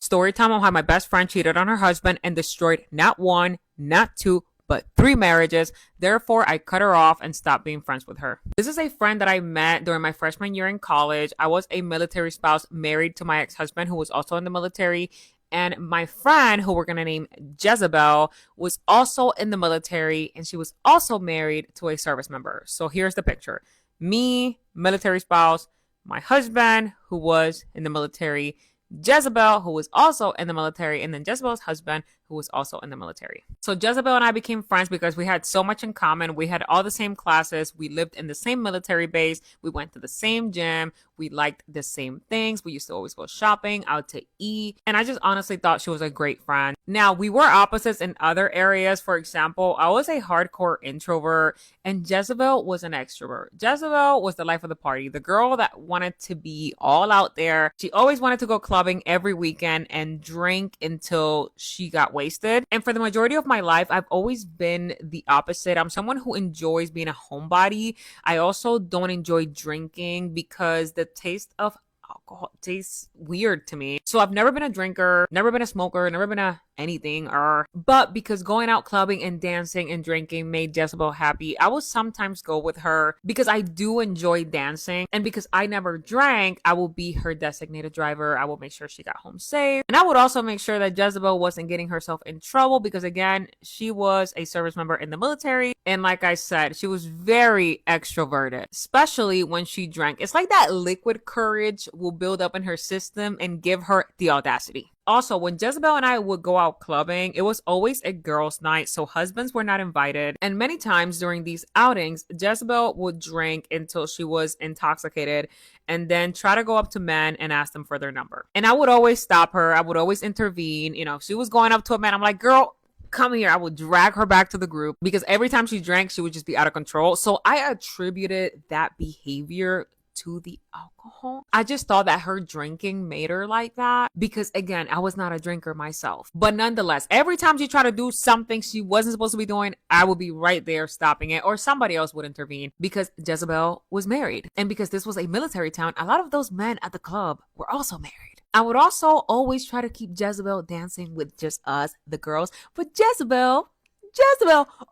story time on how my best friend cheated on her husband and destroyed not one, not two, but 3 marriages. Therefore, I cut her off and stopped being friends with her. This is a friend that I met during my freshman year in college. I was a military spouse married to my ex-husband who was also in the military. And my friend, who we're going to name Jezebel, was also in the military, and she was also married to a service member. So here's the picture. Me, military spouse, my husband, who was in the military, Jezebel, who was also in the military, and then Jezebel's husband, who was also in the military. So Jezebel and I became friends because we had so much in common. We had all the same classes. We lived in the same military base. We went to the same gym. We liked the same things. We used to always go shopping, out to eat. And I just honestly thought she was a great friend. Now, we were opposites in other areas. For example, I was a hardcore introvert and Jezebel was an extrovert. Jezebel was the life of the party, the girl that wanted to be all out there. She always wanted to go clubbing every weekend and drink until she got wasted. And for the majority of my life, I've always been the opposite. I'm someone who enjoys being a homebody. I also don't enjoy drinking because the taste of alcohol tastes weird to me. So I've never been a drinker, never been a smoker, never been a anything, but because going out clubbing and dancing and drinking made Jezebel happy, I would sometimes go with her because I do enjoy dancing, and because I never drank, I will be her designated driver. I will make sure she got home safe, and I would also make sure that Jezebel wasn't getting herself in trouble because, again, she was a service member in the military, and like I said, she was very extroverted, especially when she drank. It's like that liquid courage will build up in her system and give her the audacity. Also, when Jezebel and I would go out clubbing, it was always a girls' night, so husbands were not invited. And many times during these outings, Jezebel would drink until she was intoxicated and then try to go up to men and ask them for their number. And I would always stop her. I would always intervene. You know, if she was going up to a man, I'm like, girl, come here. I would drag her back to the group because every time she drank, she would just be out of control. So I attributed that behavior to the alcohol. I just thought that her drinking made her like that because, again, I was not a drinker myself. But nonetheless, every time she tried to do something she wasn't supposed to be doing, I would be right there stopping it, or somebody else would intervene because Jezebel was married. And because this was a military town, a lot of those men at the club were also married. I would also always try to keep Jezebel dancing with just us, the girls. But Jezebel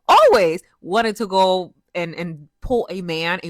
always wanted to go and pull a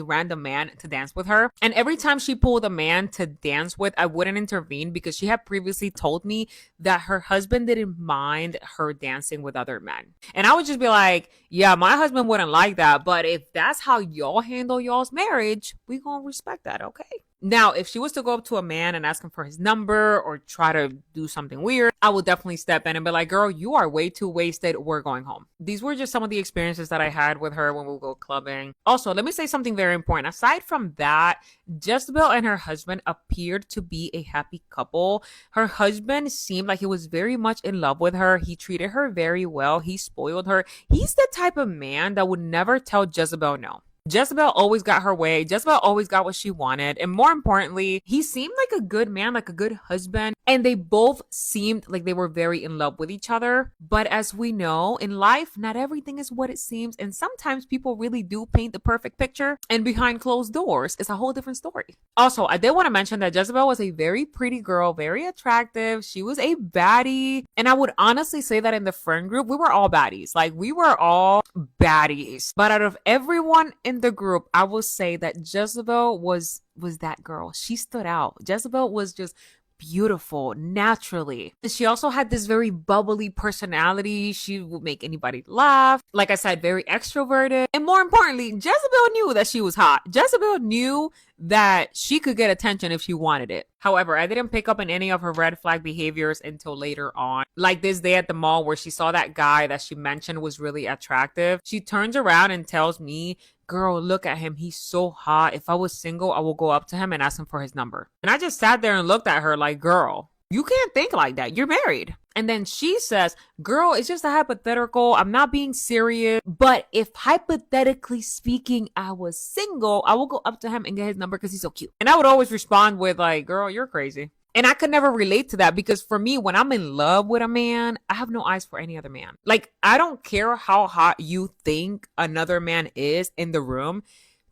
random man to dance with her. And every time she pulled a man to dance with, I wouldn't intervene because she had previously told me that her husband didn't mind her dancing with other men. And I would just be like, yeah, my husband wouldn't like that, but if that's how y'all handle y'all's marriage, we gonna respect that, okay? Now, if she was to go up to a man and ask him for his number or try to do something weird, I would definitely step in and be like, girl, you are way too wasted. We're going home. These were just some of the experiences that I had with her when we would go clubbing. Also, let me say something very important. Aside from that, Jezebel and her husband appeared to be a happy couple. Her husband seemed like he was very much in love with her. He treated her very well. He spoiled her. He's the type of man that would never tell Jezebel no. Jezebel always got her way. Jezebel always got what she wanted. And more importantly, he seemed like a good man, like a good husband. And they both seemed like they were very in love with each other. But as we know, in life, not everything is what it seems. And sometimes people really do paint the perfect picture. And behind closed doors, it's a whole different story. Also, I did want to mention that Jezebel was a very pretty girl, very attractive. She was a baddie. And I would honestly say that in the friend group, we were all baddies. Like, we were all baddies. But out of everyone in the group, I will say that Jezebel was that girl. She stood out. Jezebel was just beautiful naturally. She also had this very bubbly personality. She would make anybody laugh. Like I said, very extroverted. And more importantly, Jezebel knew that she was hot. Jezebel knew that she could get attention if she wanted it. However, I didn't pick up on any of her red flag behaviors until later on. Like this day at the mall where she saw that guy that she mentioned was really attractive. She turns around and tells me, girl, look at him. He's so hot. If I was single, I will go up to him and ask him for his number. And I just sat there and looked at her like, girl, you can't think like that. You're married. And then she says, girl, it's just a hypothetical. I'm not being serious. But if hypothetically speaking, I was single, I will go up to him and get his number because he's so cute. And I would always respond with like, girl, you're crazy. And I could never relate to that because for me, when I'm in love with a man, I have no eyes for any other man. Like, I don't care how hot you think another man is in the room.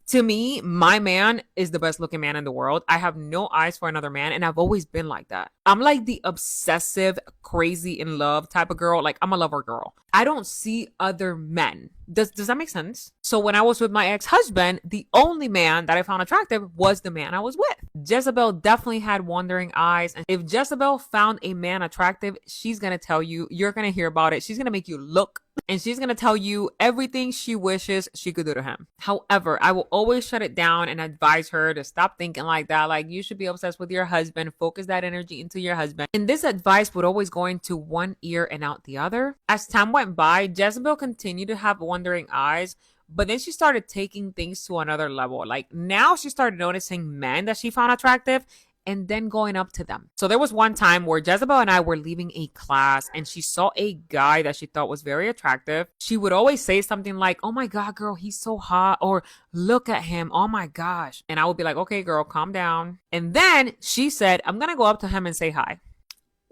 To me, my man is the best looking man in the world. I have no eyes for another man, and I've always been like that. I'm like the obsessive, crazy in love type of girl. Like, I'm a lover girl. I don't see other men. Does that make sense? So when I was with my ex-husband, the only man that I found attractive was the man I was with. Jezebel definitely had wandering eyes. And if Jezebel found a man attractive, she's going to tell you, you're going to hear about it. She's going to make you look, and she's going to tell you everything she wishes she could do to him. However, I will always shut it down and advise her to stop thinking like that. Like, you should be obsessed with your husband, focus that energy into your husband. And this advice would always go into one ear and out the other. As time went by, Jezebel continued to have wandering eyes, but then she started taking things to another level. Like, now she started noticing men that she found attractive and then going up to them. So there was one time where Jezebel and I were leaving a class and she saw a guy that she thought was very attractive. She would always say something like, "Oh my God, girl, he's so hot," or "Look at him. Oh my gosh." And I would be like, "Okay, girl, calm down." And then she said, "I'm going to go up to him and say hi."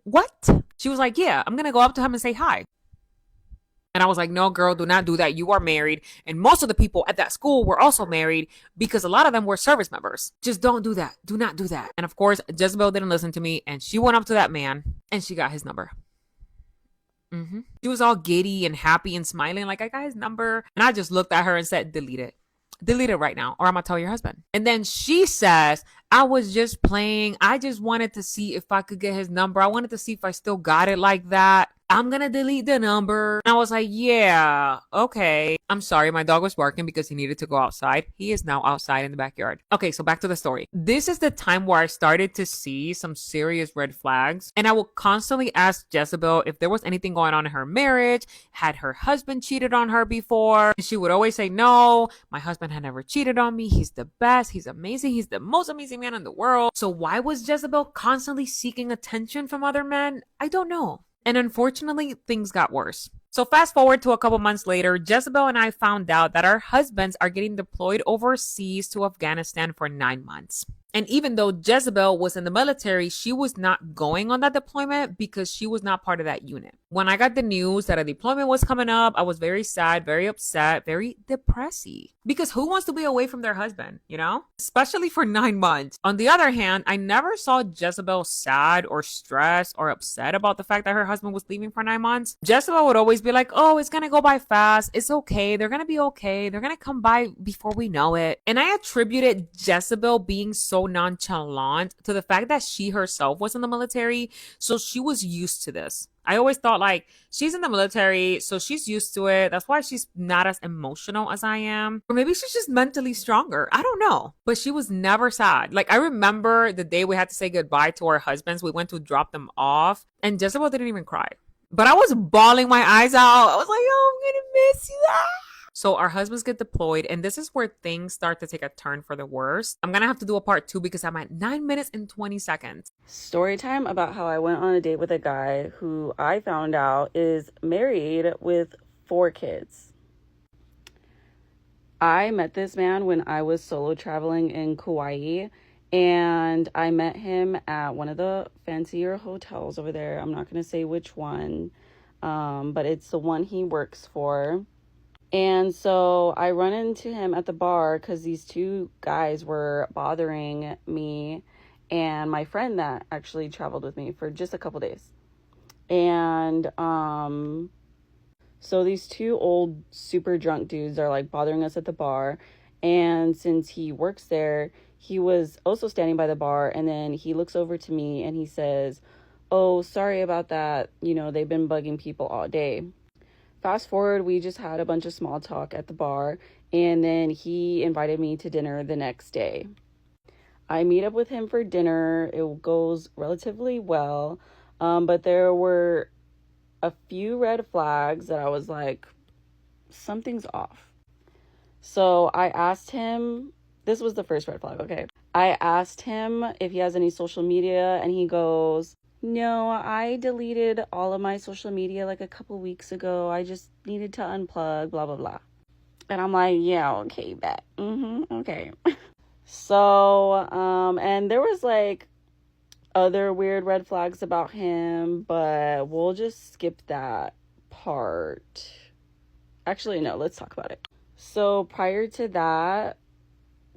What? She was like, "Yeah, I'm going to go up to him and say hi." And I was like, "No, girl, do not do that. You are married." And most of the people at that school were also married because a lot of them were service members. Just don't do that. Do not do that. And of course, Jezebel didn't listen to me, and she went up to that man and she got his number. She was all giddy and happy and smiling like, "I got his number." And I just looked at her and said, "Delete it. Delete it right now, or I'm going to tell your husband." And then she says, "I was just playing. I just wanted to see if I could get his number. I wanted to see if I still got it like that. I'm going to delete the number." And I was like, "Yeah, okay." I'm sorry. My dog was barking because he needed to go outside. He is now outside in the backyard. Okay, so back to the story. This is the time where I started to see some serious red flags. And I would constantly ask Jezebel if there was anything going on in her marriage. Had her husband cheated on her before? And she would always say, "No, my husband had never cheated on me. He's the best. He's amazing. He's the most amazing man in the world." So why was Jezebel constantly seeking attention from other men? I don't know. And unfortunately, things got worse. So fast forward to a couple months later, Jezebel and I found out that our husbands are getting deployed overseas to Afghanistan for 9 months. And even though Jezebel was in the military, she was not going on that deployment because she was not part of that unit. When I got the news that a deployment was coming up, I was very sad, very upset, very depressy. Because who wants to be away from their husband, you know? Especially for 9 months. On the other hand, I never saw Jezebel sad or stressed or upset about the fact that her husband was leaving for 9 months. Jezebel would always be like, "Oh, it's gonna go by fast. It's okay. They're gonna be okay. They're gonna come by before we know it." And I attributed Jezebel being so nonchalant to the fact that she herself was in the military, so she was used to this. I always thought, like, she's in the military, so she's used to it. That's why she's not as emotional as I am. Or maybe she's just mentally stronger. I don't know. But she was never sad. Like, I remember the day we had to say goodbye to our husbands. We went to drop them off, and Jezebel didn't even cry. But I was bawling my eyes out. I was like, "Oh, I'm gonna miss you." So our husbands get deployed, and this is where things start to take a turn for the worst. I'm gonna have to do a part 2 because I'm at 9 minutes and 20 seconds. Story time about how I went on a date with a guy who I found out is married with 4 kids. I met this man when I was solo traveling in Kauai, and I met him at one of the fancier hotels over there. I'm not going to say which one, but it's the one he works for. And so I run into him at the bar because these 2 guys were bothering me and my friend that actually traveled with me for just a couple days. And so these 2 old super drunk dudes are like bothering us at the bar. And since he works there, he was also standing by the bar, and then he looks over to me and he says, "Oh, sorry about that. You know, they've been bugging people all day." Fast forward, we just had a bunch of small talk at the bar, and then he invited me to dinner the next day. I meet up with him for dinner. It goes relatively well, but there were a few red flags that I was like, something's off. So I asked him, this was the first red flag, okay? I asked him if he has any social media, and he goes, "No, I deleted all of my social media like a couple weeks ago. I just needed to unplug, blah, blah, blah." And I'm like, "Yeah, okay, bet. Okay." So, and there was like other weird red flags about him, but we'll just skip that part. Actually, no, let's talk about it. So prior to that,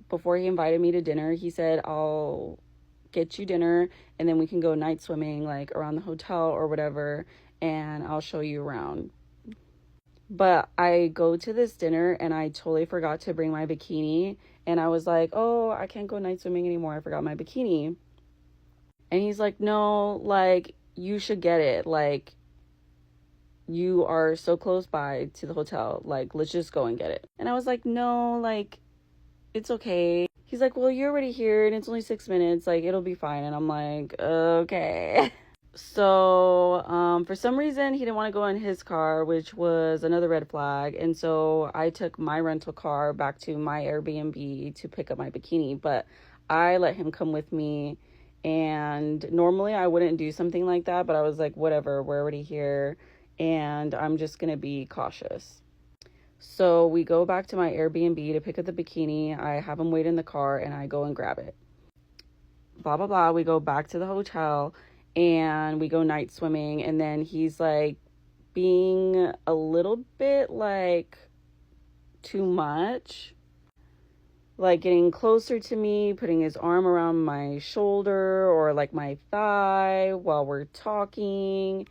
before he invited me to dinner, he said, "I'll get you dinner, and then we can go night swimming, like, around the hotel or whatever, and I'll show you around. But I go to this dinner, and I totally forgot to bring my bikini, and I was like, oh, I can't go night swimming anymore. I forgot my bikini. And he's like, no, like, you should get it. Like, you are so close by to the hotel. Like, let's just go and get it. And I was like, no, like, it's okay. He's like, well, you're already here and it's only 6 minutes. Like, it'll be fine. And I'm like, okay. So, for some reason, he didn't want to go in his car, which was another red flag. And so I took my rental car back to my Airbnb to pick up my bikini. But I let him come with me. And normally I wouldn't do something like that. But I was like, whatever, we're already here. And I'm just going to be cautious. So we go back to my Airbnb to pick up the bikini. I have him wait in the car and I go and grab it. Blah, blah, blah. We go back to the hotel and we go night swimming. And then he's like being a little bit like too much. Like getting closer to me, putting his arm around my shoulder or like my thigh while we're talking.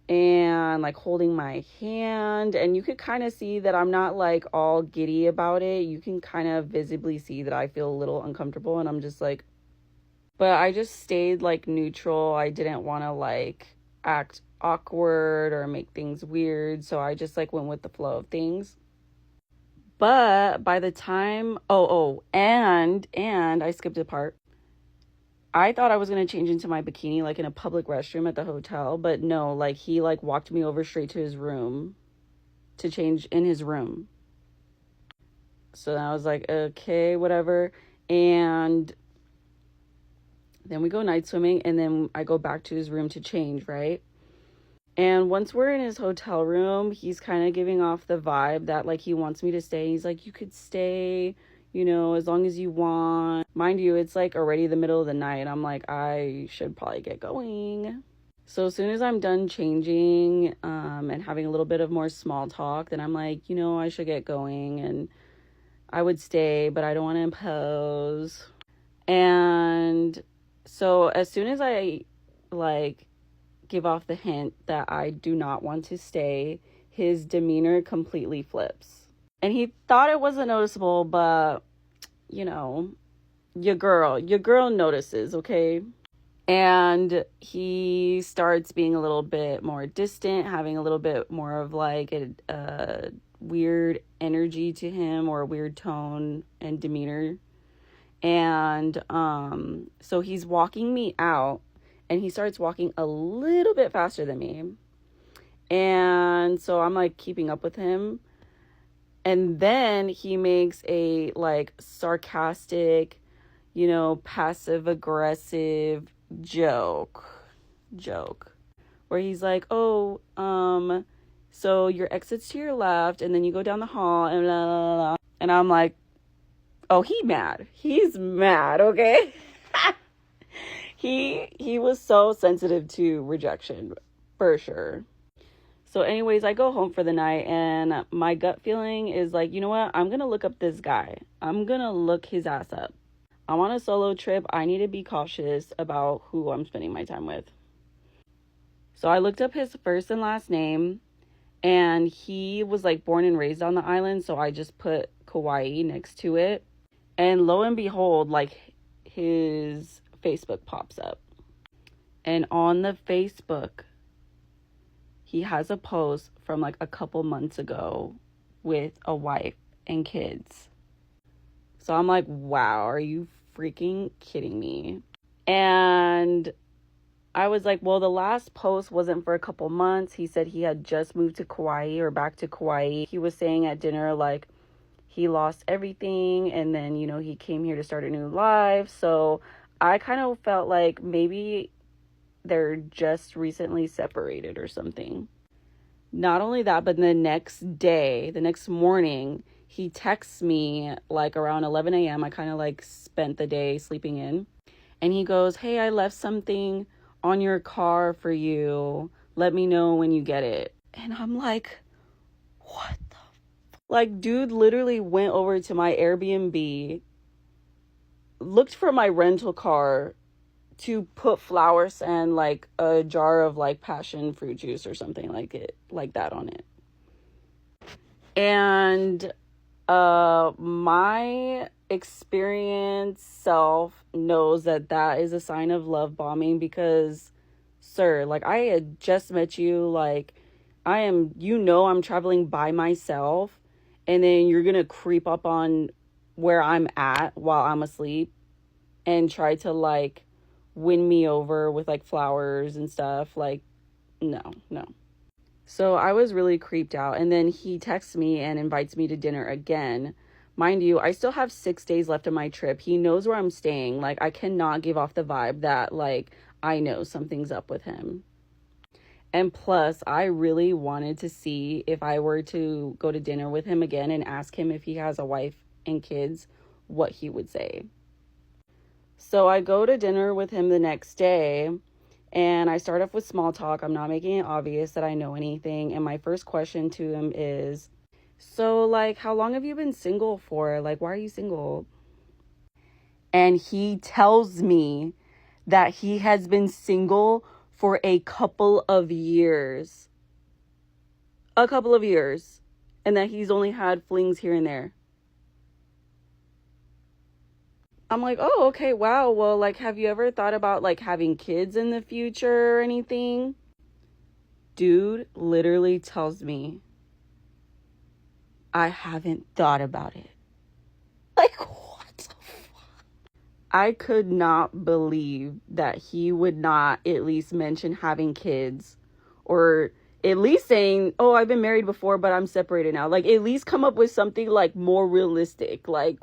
And like holding my hand, and you could kind of see that I'm not like all giddy about it. You can kind of visibly see that I feel a little uncomfortable, and I'm just like, but I just stayed like neutral. I didn't want to like act awkward or make things weird, so I just like went with the flow of things. But by the time and I skipped a part. I thought I was going to change into my bikini, like in a public restroom at the hotel. But no, like he like walked me over straight to his room to change in his room. So then I was like, okay, whatever. And then we go night swimming and then I go back to his room to change, right? And once we're in his hotel room, he's kind of giving off the vibe that like he wants me to stay. He's like, you could stay, you know, as long as you want. Mind you, it's like already the middle of the night. I'm like, I should probably get going. So as soon as I'm done changing and having a little bit of more small talk, then I'm like, you know, I should get going. And I would stay, but I don't want to impose. And so as soon as I like give off the hint that I do not want to stay, his demeanor completely flips. And he thought it wasn't noticeable, but, you know, your girl notices, okay? And he starts being a little bit more distant, having a little bit more of like a weird energy to him or a weird tone and demeanor. And so he's walking me out and he starts walking a little bit faster than me. And so I'm like keeping up with him. And then he makes a like sarcastic, you know, passive aggressive joke where he's like, oh, so your exit's to your left and then you go down the hall and blah, blah, blah. And I'm like, oh, he's mad, okay? He was so sensitive to rejection, for sure. So anyways, I go home for the night and my gut feeling is like, you know what? I'm going to look up this guy. I'm going to look his ass up. I'm on a solo trip. I need to be cautious about who I'm spending my time with. So I looked up his first and last name and he was like born and raised on the island. So I just put Kauai next to it. And lo and behold, like his Facebook pops up. And on the Facebook, he has a post from like a couple months ago with a wife and kids. So I'm like, wow, are you freaking kidding me? And I was like, well, the last post wasn't for a couple months. He said he had just moved to Kauai or back to Kauai. He was saying at dinner, like, he lost everything and then, you know, he came here to start a new life. So I kind of felt like maybe they're just recently separated or something. Not only that, but the next morning, he texts me like around 11 a.m. I kind of like spent the day sleeping in. And he goes, hey, I left something on your car for you. Let me know when you get it. And I'm like, what the Like, dude literally went over to my Airbnb, looked for my rental car to put flowers and like a jar of like passion fruit juice or something like that on it. And my experienced self knows that that is a sign of love bombing, because, sir, like, I had just met you, like, I'm traveling by myself, and then you're gonna creep up on where I'm at while I'm asleep and try to, like, win me over with, like, flowers and stuff. Like, no. So I was really creeped out, and then he texts me and invites me to dinner again. Mind you, I still have 6 days left of my trip. He knows where I'm staying. Like, I cannot give off the vibe that, like, I know something's up with him. And plus, I really wanted to see if I were to go to dinner with him again and ask him if he has a wife and kids, what he would say. So I go to dinner with him the next day, and I start off with small talk. I'm not making it obvious that I know anything. And my first question to him is, so, like, how long have you been single for? Like, why are you single? And he tells me that he has been single for a couple of years. And that he's only had flings here and there. I'm like, oh, okay, wow. Well, like, have you ever thought about, like, having kids in the future or anything? Dude literally tells me, I haven't thought about it. Like, what the fuck? I could not believe that he would not at least mention having kids, or at least saying, oh, I've been married before, but I'm separated now. Like, at least come up with something, like, more realistic. Like,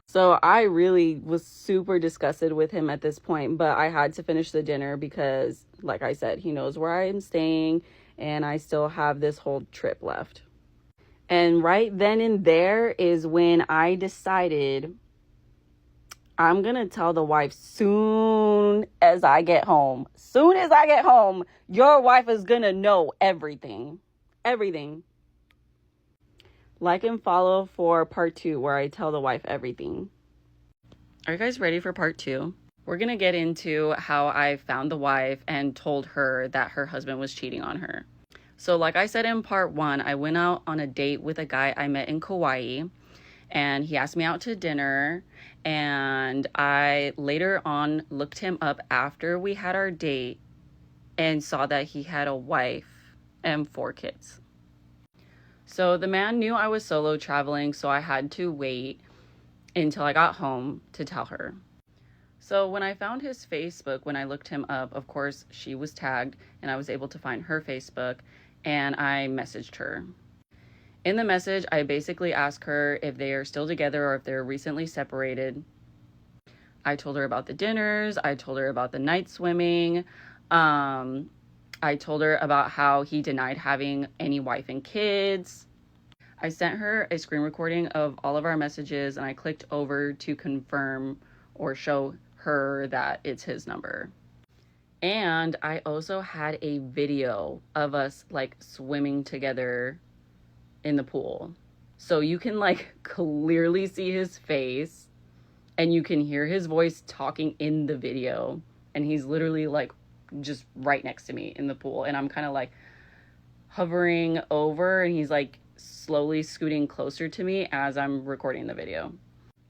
so I really was super disgusted with him at this point, but I had to finish the dinner because, like I said, he knows where I'm staying and I still have this whole trip left. And right then and there is when I decided I'm going to tell the wife soon as I get home. Soon as I get home, your wife is going to know everything. Everything. Like and follow for part 2, where I tell the wife everything. Are you guys ready for part 2? We're going to get into how I found the wife and told her that her husband was cheating on her. So like I said in part 1, I went out on a date with a guy I met in Kauai, and he asked me out to dinner, and I later on looked him up after we had our date and saw that he had a wife and 4 kids. So the man knew I was solo traveling, so I had to wait until I got home to tell her. So when I found his Facebook, when I looked him up, of course, she was tagged, and I was able to find her Facebook, and I messaged her. In the message, I basically asked her if they are still together or if they're recently separated. I told her about the dinners. I told her about the night swimming. I told her about how he denied having any wife and kids. I sent her a screen recording of all of our messages, and I clicked over to confirm or show her that it's his number. And I also had a video of us like swimming together in the pool. So you can like clearly see his face, and you can hear his voice talking in the video. And he's literally like just right next to me in the pool, and I'm kind of like hovering over, and he's like slowly scooting closer to me as I'm recording the video.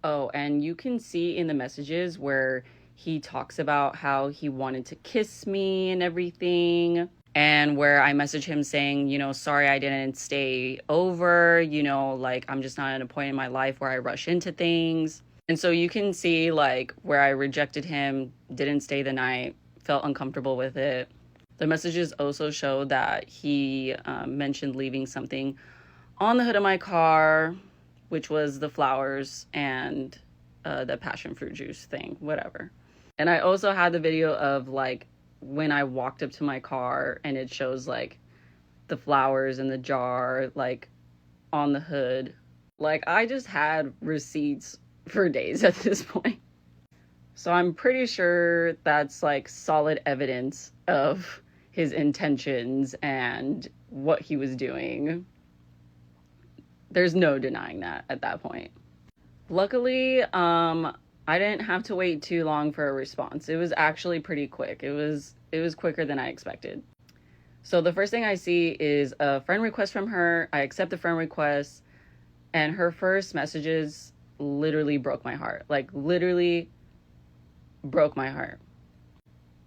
Oh, and you can see in the messages where he talks about how he wanted to kiss me and everything, and where I message him saying, you know, sorry I didn't stay over, you know, like I'm just not at a point in my life where I rush into things. And so you can see like where I rejected him, didn't stay the night, felt uncomfortable with it. The messages also show that he mentioned leaving something on the hood of my car, which was the flowers and the passion fruit juice thing, whatever. And I also had the video of like when I walked up to my car, and it shows like the flowers in the jar like on the hood. Like I just had receipts for days at this point. So I'm pretty sure that's like solid evidence of his intentions and what he was doing. There's no denying that at that point. Luckily, I'm I didn't have to wait too long for a response. It was actually pretty quick. It was quicker than I expected. So the first thing I see is a friend request from her. I accept the friend request, and her first messages literally broke my heart. Like, literally broke my heart.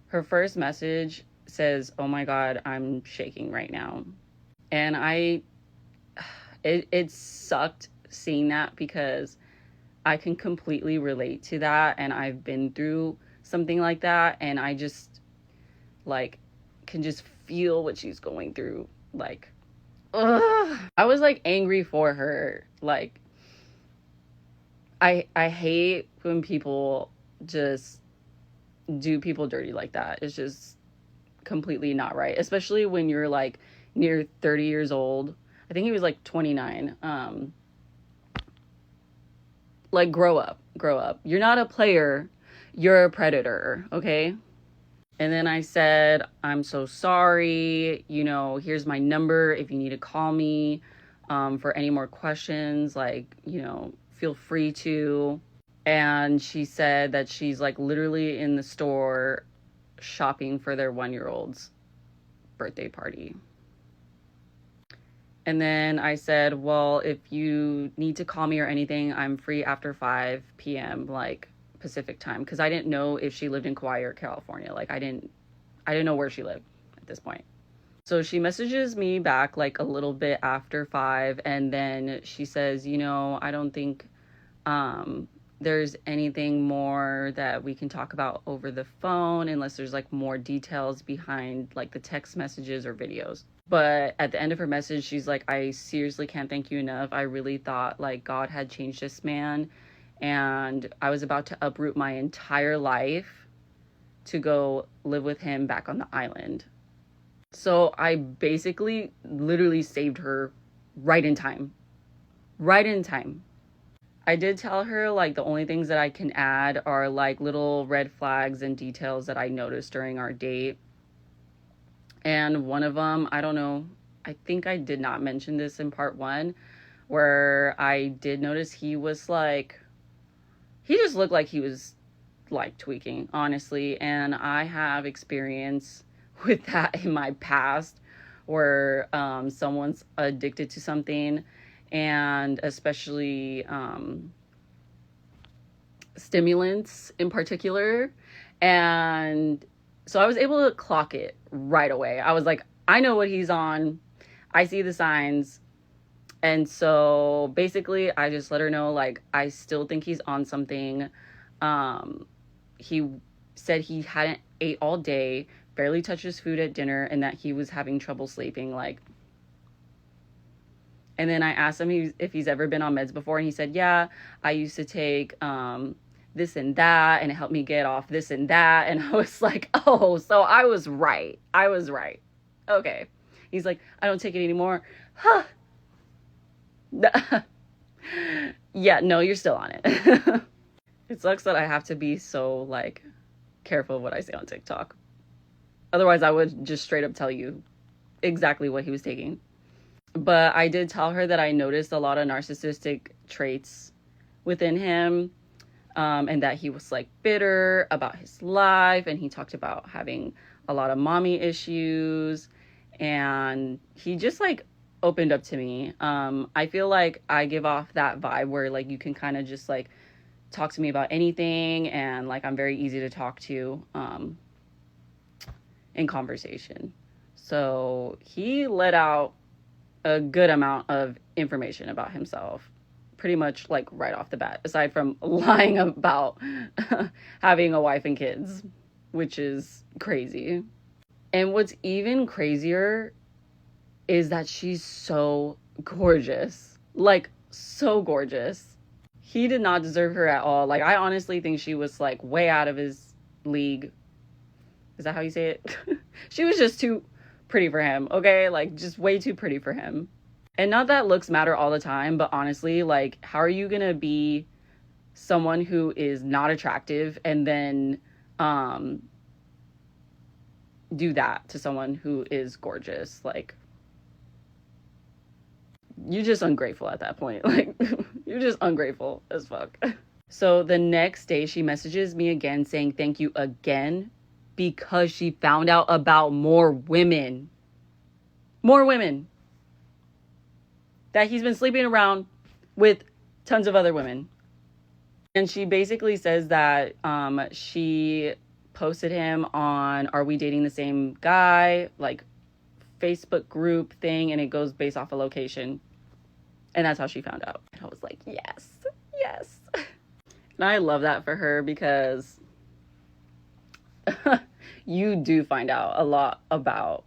Her first message says, "Oh my God, I'm shaking right now." And it sucked seeing that, because I can completely relate to that, and I've been through something like that, and I just, like, can just feel what she's going through. Like, ugh. I was, like, angry for her. Like, I hate when people just do people dirty like that. It's just completely not right, especially when you're, like, near 30 years old. I think he was, like, 29. Like, grow up. You're not a player, you're a predator, okay? And then I said, "I'm so sorry, here's my number if you need to call me for any more questions, like, feel free to." And she said that she's, like, literally in the store shopping for their 1-year-old's birthday party. And then I said, "Well, if you need to call me or anything, I'm free after 5 p.m., like, Pacific time." Because I didn't know if she lived in Kauai or California. Like, I didn't know where she lived at this point. So she messages me back, like, a little bit after 5, and then she says, "I don't think there's anything more that we can talk about over the phone, unless there's, like, more details behind, like, the text messages or videos." But at the end of her message, she's like, "I seriously can't thank you enough. I really thought, like, God had changed this man, and I was about to uproot my entire life to go live with him back on the island." So I basically literally saved her right in time. Right in time. I did tell her, like, the only things that I can add are, like, little red flags and details that I noticed during our date. And one of them, I don't know, I think I did not mention this in part 1, where I did notice he was, like, he just looked like he was, like, tweaking, honestly. And I have experience with that in my past, where someone's addicted to something, and especially stimulants in particular. And so I was able to clock it right away. I was like, I know what he's on. I see the signs. And so basically I just let her know, like, I still think he's on something. He said he hadn't ate all day, barely touched his food at dinner, and that he was having trouble sleeping. Like, and then I asked him if he's ever been on meds before, and he said, "Yeah, I used to take this and that, and it helped me get off this and that." And I was like, "Oh, so I was right. Okay." He's like, "I don't take it anymore." Huh. Yeah, no, you're still on it. It sucks that I have to be so, like, careful of what I say on TikTok. Otherwise, I would just straight up tell you exactly what he was taking. But I did tell her that I noticed a lot of narcissistic traits within him, and that he was, like, bitter about his life, and he talked about having a lot of mommy issues, and he just, like, opened up to me. I feel like I give off that vibe where, like, you can kind of just, like, talk to me about anything, and, like, I'm very easy to talk to in conversation. So he let out a good amount of information about himself, pretty much, like, right off the bat, aside from lying about having a wife and kids, which is crazy. And what's even crazier is that she's so gorgeous. Like, so gorgeous. He did not deserve her at all. Like, I honestly think she was, like, way out of his league. Is that how you say it? She was just too pretty for him, okay? Like, just way too pretty for him. And not that looks matter all the time, but honestly, like, how are you gonna be someone who is not attractive and then do that to someone who is gorgeous? Like, you're just ungrateful at that point. Like, you're just ungrateful as fuck. So the next day she messages me again saying thank you again because she found out about more women. More women. That he's been sleeping around with tons of other women. And she basically says that she posted him on Are We Dating the Same Guy? Like Facebook group thing, and it goes based off a location. And that's how she found out. And I was like, yes, yes. And I love that for her because you do find out a lot about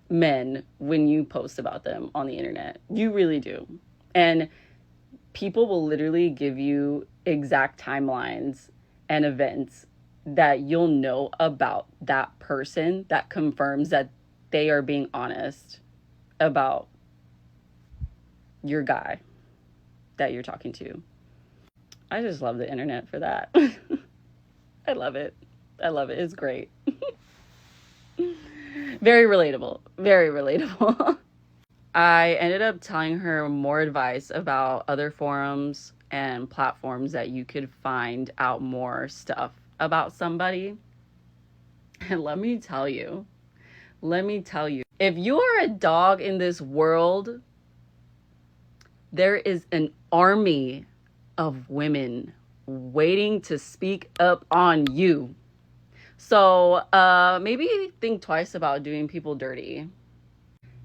men when you post about them on the internet. You really do. And people will literally give you exact timelines and events that you'll know about that person that confirms that they are being honest about your guy that you're talking to. I just love the internet for that. I love it. I love it. It's great. Very relatable. Very relatable. I ended up telling her more advice about other forums and platforms that you could find out more stuff about somebody. And let me tell you, if you are a dog in this world, there is an army of women waiting to speak up on you. So maybe think twice about doing people dirty.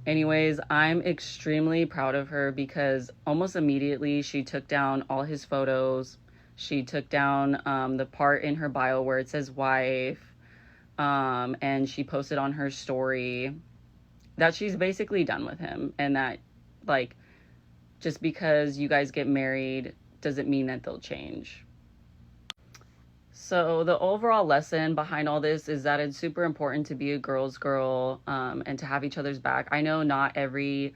Anyways, I'm extremely proud of her because almost immediately she took down all his photos. She took down the part in her bio where it says wife. And she posted on her story that she's basically done with him. And that, like, just because you guys get married doesn't mean that they'll change. So the overall lesson behind all this is that it's super important to be a girl's girl and to have each other's back. I know not every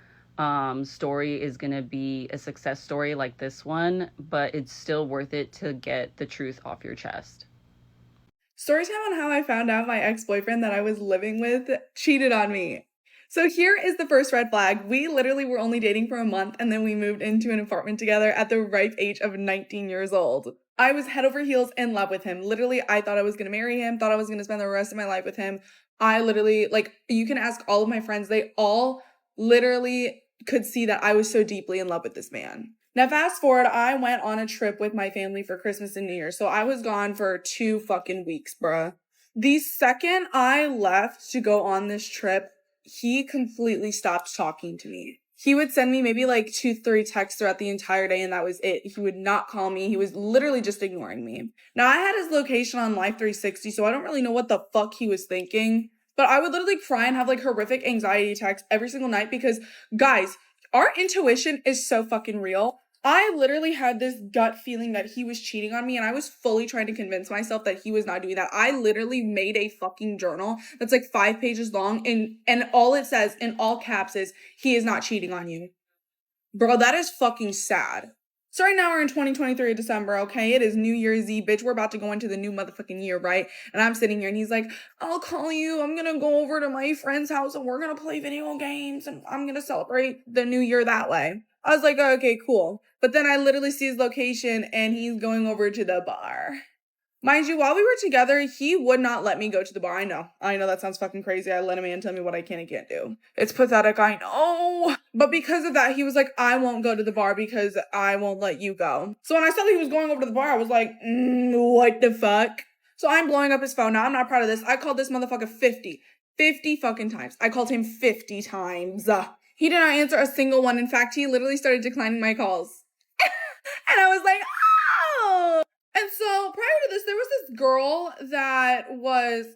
story is going to be a success story like this one, but it's still worth it to get the truth off your chest. Story time on how I found out my ex-boyfriend that I was living with cheated on me. So here is the first red flag. We literally were only dating for a month and then we moved into an apartment together at the ripe age of 19 years old. I was head over heels in love with him. Literally, I thought I was going to marry him, thought I was going to spend the rest of my life with him. I literally, like, you can ask all of my friends, they all literally could see that I was so deeply in love with this man. Now, fast forward, I went on a trip with my family for Christmas and New Year. So I was gone for 2 fucking weeks, bruh. The second I left to go on this trip, he completely stopped talking to me. He would send me maybe like 2-3 texts throughout the entire day, and that was it. He would not call me. He was literally just ignoring me. Now, I had his location on Life 360, so I don't really know what the fuck he was thinking. But I would literally cry and have like horrific anxiety attacks every single night because, guys, our intuition is so fucking real. I literally had this gut feeling that he was cheating on me, and I was fully trying to convince myself that he was not doing that. I literally made a fucking journal that's like 5 pages long, and all it says in all caps is, he is not cheating on you. Bro, that is fucking sad. So right now we're in 2023 December, okay? It is New Year's Eve, bitch. We're about to go into the new motherfucking year, right? And I'm sitting here and he's like, I'll call you. I'm gonna go over to my friend's house and we're gonna play video games and I'm gonna celebrate the new year that way. I was like, oh, okay, cool. But then I literally see his location and he's going over to the bar. Mind you, while we were together, he would not let me go to the bar. I know that sounds fucking crazy. I let a man tell me what I can and can't do. It's pathetic, I know. But because of that, he was like, I won't go to the bar because I won't let you go. So when I saw that he was going over to the bar, I was like, what the fuck? So I'm blowing up his phone. Now I'm not proud of this. I called this motherfucker 50 fucking times. I called him 50 times. He did not answer a single one. In fact, he literally started declining my calls. And I was like, oh! And so prior to this, there was this girl that was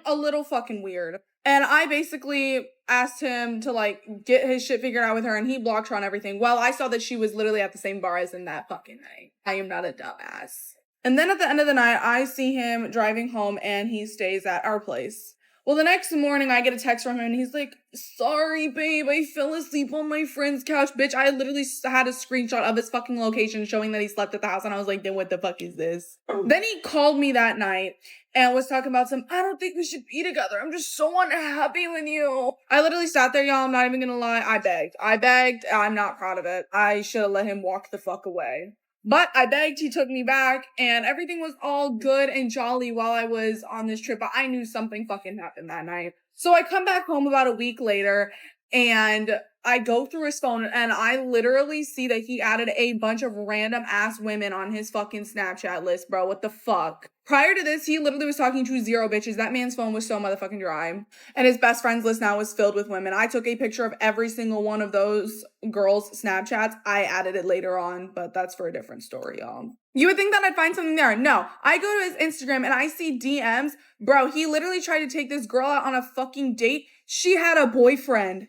a little fucking weird. And I basically asked him to like get his shit figured out with her, and he blocked her on everything. Well, I saw that she was literally at the same bar as in that fucking night. I am not a dumbass. And then at the end of the night, I see him driving home and he stays at our place. Well, the next morning, I get a text from him, and he's like, sorry, babe, I fell asleep on my friend's couch. Bitch, I literally had a screenshot of his fucking location showing that he slept at the house, and I was like, then what the fuck is this? Then he called me that night and was talking about I don't think we should be together. I'm just so unhappy with you. I literally sat there, y'all. I'm not even gonna lie. I begged. I'm not proud of it. I should have let him walk the fuck away. But I begged, he took me back, and everything was all good and jolly while I was on this trip, but I knew something fucking happened that night. So I come back home about a week later, and I go through his phone, and I literally see that he added a bunch of random ass women on his fucking Snapchat list, bro. What the fuck? Prior to this, he literally was talking to 0 bitches. That man's phone was so motherfucking dry. And his best friends list now was filled with women. I took a picture of every single one of those girls' Snapchats. I added it later on, but that's for a different story, y'all. You would think that I'd find something there. No, I go to his Instagram and I see DMs. Bro, he literally tried to take this girl out on a fucking date. She had a boyfriend.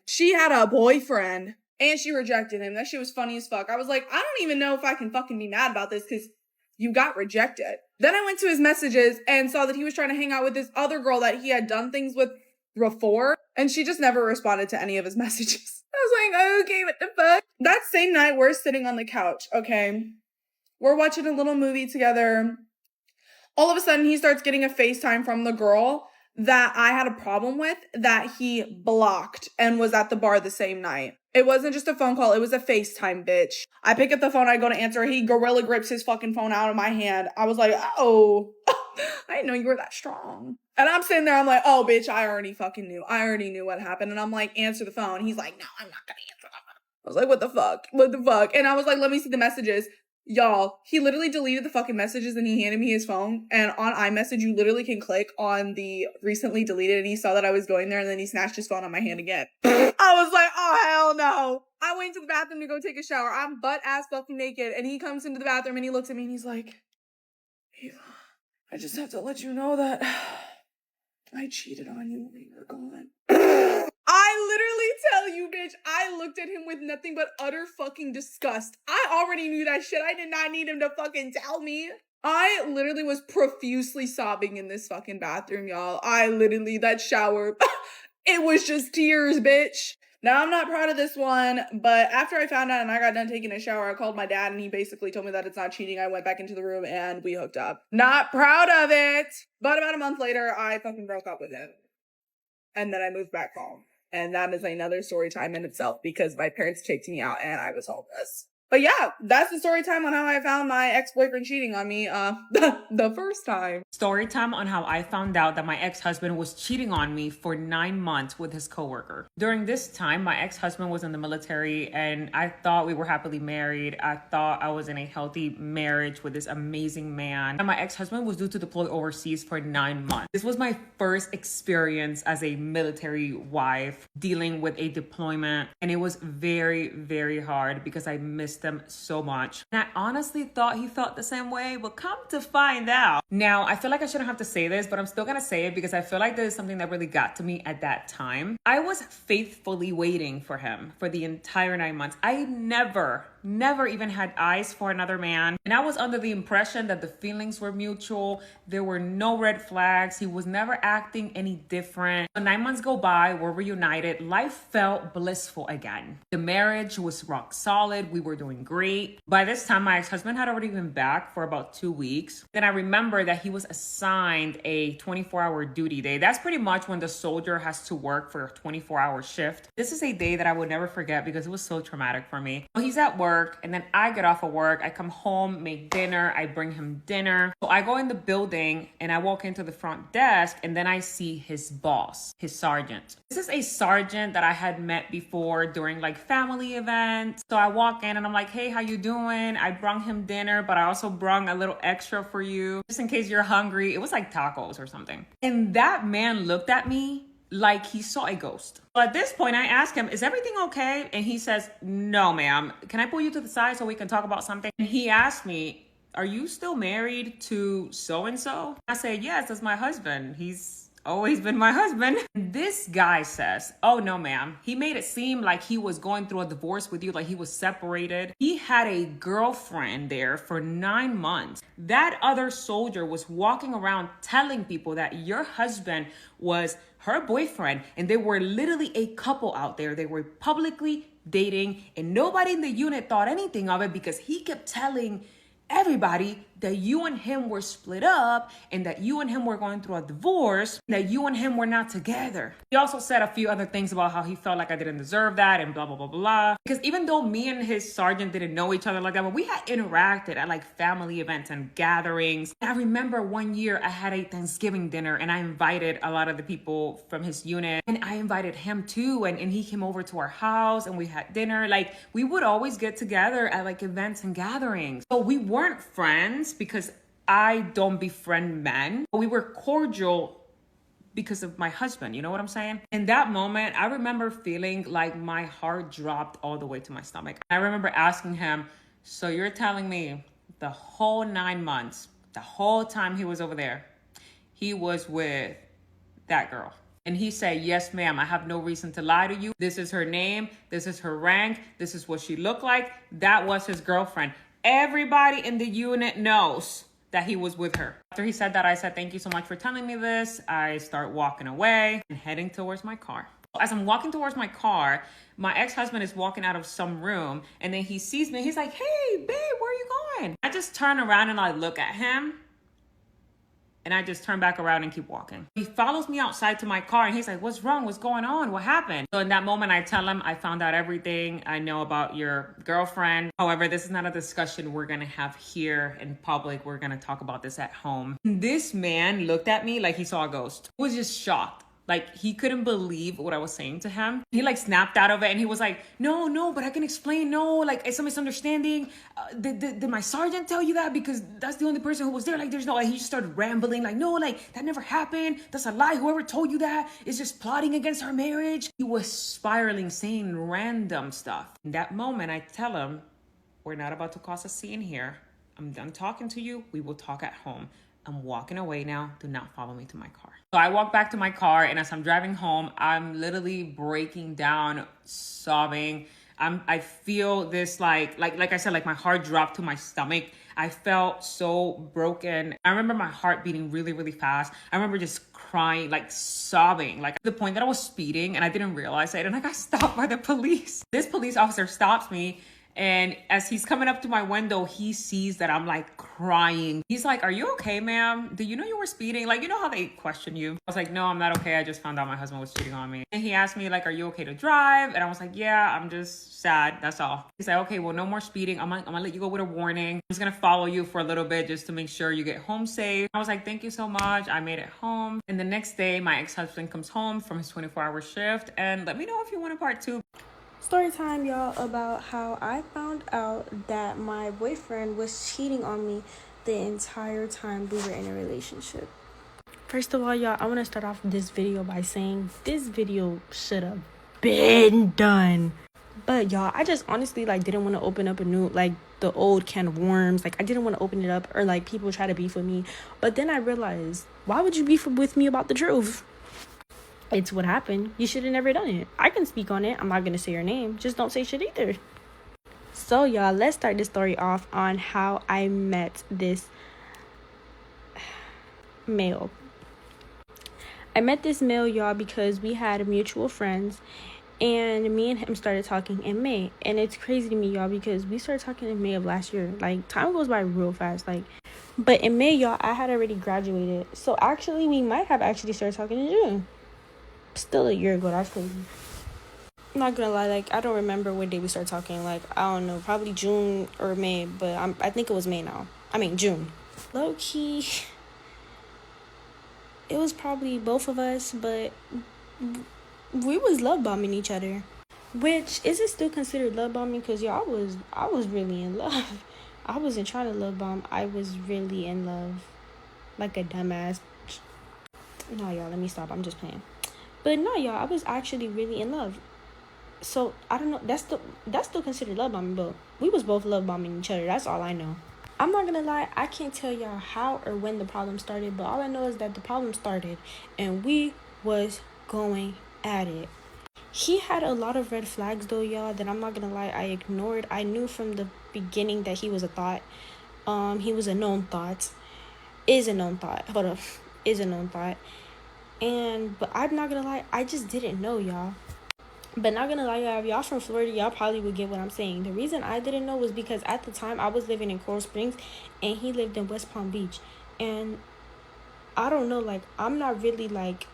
And she rejected him. That shit was funny as fuck. I was like, I don't even know if I can fucking be mad about this because you got rejected. Then I went to his messages and saw that he was trying to hang out with this other girl that he had done things with before, and she just never responded to any of his messages. I was like, okay, what the fuck? That same night, we're sitting on the couch, okay? We're watching a little movie together. All of a sudden, he starts getting a FaceTime from the girl that I had a problem with that he blocked and was at the bar the same night. It wasn't just a phone call, it was a FaceTime, bitch. I pick up the phone, I go to answer, he gorilla grips his fucking phone out of my hand. I was like, oh, I didn't know you were that strong. And I'm sitting there, I'm like, oh, bitch, I already fucking knew. I already knew what happened. And I'm like, answer the phone. He's like, no, I'm not gonna answer the phone. I was like, what the fuck? What the fuck? And I was like, let me see the messages. Y'all, he literally deleted the fucking messages and he handed me his phone. And on iMessage, you literally can click on the recently deleted, and he saw that I was going there, and then he snatched his phone on my hand again. I was like, oh, hell no. I went to the bathroom to go take a shower. I'm butt ass fucking naked. And he comes into the bathroom and he looks at me and he's like, Eva, I just have to let you know that I cheated on you when you were gone. I literally tell you, bitch, I looked at him with nothing but utter fucking disgust. I already knew that shit. I did not need him to fucking tell me. I literally was profusely sobbing in this fucking bathroom, y'all. That shower, it was just tears, bitch. Now, I'm not proud of this one, but after I found out and I got done taking a shower, I called my dad and he basically told me that it's not cheating. I went back into the room and we hooked up. Not proud of it, but about a month later, I fucking broke up with him. And then I moved back home. And that is another story time in itself because my parents kicked me out and I was homeless. But yeah, that's the story time on how I found my ex-boyfriend cheating on me the first time. Story time on how I found out that my ex-husband was cheating on me for 9 months with his coworker. During this time, my ex-husband was in the military and I thought we were happily married. I thought I was in a healthy marriage with this amazing man. And my ex-husband was due to deploy overseas for 9 months. This was my first experience as a military wife dealing with a deployment. And it was very, very hard because I missed them so much. And I honestly thought he felt the same way, but come to find out. Now, I feel like I shouldn't have to say this, but I'm still gonna say it because I feel like this is something that really got to me at that time. I was faithfully waiting for him for the entire 9 months. I never even had eyes for another man. And I was under the impression that the feelings were mutual. There were no red flags. He was never acting any different. So 9 months go by, we're reunited. Life felt blissful again. The marriage was rock solid. We were doing great. By this time, my ex-husband had already been back for about 2 weeks. Then I remember that he was assigned a 24-hour duty day. That's pretty much when the soldier has to work for a 24-hour shift. This is a day that I would never forget because it was so traumatic for me. So he's at work. And then I get off of work, I come home, make dinner, I bring him dinner. So I go in the building and I walk into the front desk and then I see his boss, his sergeant. This is a sergeant that I had met before during like family events. So I walk in and I'm like, hey, how you doing? I brung him dinner, but I also brung a little extra for you just in case you're hungry. It was like tacos or something. And that man looked at me like he saw a ghost. So at this point, I asked him, is everything okay? And he says, no, ma'am. Can I pull you to the side so we can talk about something? And he asked me, are you still married to so-and-so? I said, yes, that's my husband. He's always been my husband. This guy says, oh no, ma'am. He made it seem like he was going through a divorce with you, like he was separated. He had a girlfriend there for 9 months. That other soldier was walking around telling people that your husband was her boyfriend and they were literally a couple out there. They were publicly dating and nobody in the unit thought anything of it because he kept telling everybody that you and him were split up and that you and him were going through a divorce, that you and him were not together. He also said a few other things about how he felt like I didn't deserve that and blah, blah, blah, blah. Because even though me and his sergeant didn't know each other like that, but we had interacted at like family events and gatherings. I remember one year I had a Thanksgiving dinner and I invited a lot of the people from his unit, and I invited him too. And he came over to our house and we had dinner. Like, we would always get together at like events and gatherings. So we weren't friends because I don't befriend men. We were cordial because of my husband, you know what I'm saying? In that moment, I remember feeling like my heart dropped all the way to my stomach. I remember asking him, so you're telling me the whole 9 months, the whole time he was over there, he was with that girl? And he said, yes, ma'am, I have no reason to lie to you. This is her name. This is her rank. This is what she looked like. That was his girlfriend. Everybody in the unit knows that he was with her. After he said that, I said, thank you so much for telling me this. I start walking away and heading towards my car. As I'm walking towards my car, my ex-husband is walking out of some room, and then he sees me. He's like, hey, babe, where are you going? I just turn around and I look at him, and I just turn back around and keep walking. He follows me outside to my car and he's like, what's wrong? What's going on? What happened? So in that moment, I tell him, I found out everything I know about your girlfriend. However, this is not a discussion we're going to have here in public. We're going to talk about this at home. This man looked at me like he saw a ghost. He was just shocked. Like, he couldn't believe what I was saying to him. He like snapped out of it and he was like, no, but I can explain. No, like, it's a misunderstanding. Did my sergeant tell you that? Because that's the only person who was there. Like, there's no, like, he just started rambling. Like, no, like, that never happened. That's a lie. Whoever told you that is just plotting against our marriage. He was spiraling, saying random stuff. In that moment, I tell him, we're not about to cause a scene here. I'm done talking to you. We will talk at home. I'm walking away now. Do not follow me to my car. So I walk back to my car, and as I'm driving home, I'm literally breaking down, sobbing. I feel this like I said, like my heart dropped to my stomach. I felt so broken. I remember my heart beating really, really fast. I remember just crying, like sobbing, like to the point that I was speeding and I didn't realize it. And I got stopped by the police. This police officer stops me. And as he's coming up to my window, he sees that I'm like crying. He's like, are you okay, ma'am? Do you know you were speeding? Like, you know how they question you? I was like, no, I'm not okay. I just found out my husband was cheating on me. And he asked me like, are you okay to drive? And I was like, yeah, I'm just sad. That's all. He said, okay, well, no more speeding. I'm gonna let you go with a warning. I'm just gonna follow you for a little bit just to make sure you get home safe. I was like, thank you so much. I made it home. And the next day, my ex-husband comes home from his 24-hour shift. And let me know if you want a part 2. Story time, y'all, about how I found out that my boyfriend was cheating on me the entire time we were in a relationship. First of all, y'all, I want to start off this video by saying this video should have been done. But y'all, I just honestly didn't want to open up a new, the old can of worms. I didn't want to open it up, or people try to beef with me. But then I realized, why would you beef with me about the truth? It's what happened. You should have never done it. I can speak on it. I'm not going to say your name. Just don't say shit either. So, y'all, let's start this story off on how I met this male. I met this male, y'all, because we had mutual friends. And me and him started talking in May. And it's crazy to me, y'all, because we started talking in May of last year. Time goes by real fast. But in May, y'all, I had already graduated. So, actually, we might have actually started talking in June. Still a year ago. That's crazy. I'm not gonna lie, I don't remember what day we started talking. I don't know, probably June or May, but I think it was May now. June. Low key, it was probably both of us, but we was love bombing each other. Which, is it still considered love bombing? Because y'all, I was really in love. I wasn't trying to love bomb. I was really in love. Like a dumbass. No, y'all, let me stop. I'm just playing. But no, y'all, I was actually really in love. So, I don't know. That's still considered love bombing, but we was both love bombing each other. That's all I know. I'm not gonna lie. I can't tell y'all how or when the problem started, but all I know is that the problem started, and we was going at it. He had a lot of red flags, though, y'all, that I'm not gonna lie, I ignored. I knew from the beginning that he was a thought. He was a known thought. Is a known thought. Hold up. Is a known thought. But I'm not gonna lie, I just didn't know, y'all. But not gonna lie, y'all, if y'all from Florida, y'all probably would get what I'm saying. The reason I didn't know was because at the time I was living in Coral Springs and he lived in West Palm Beach. And I don't know, like, I'm not really like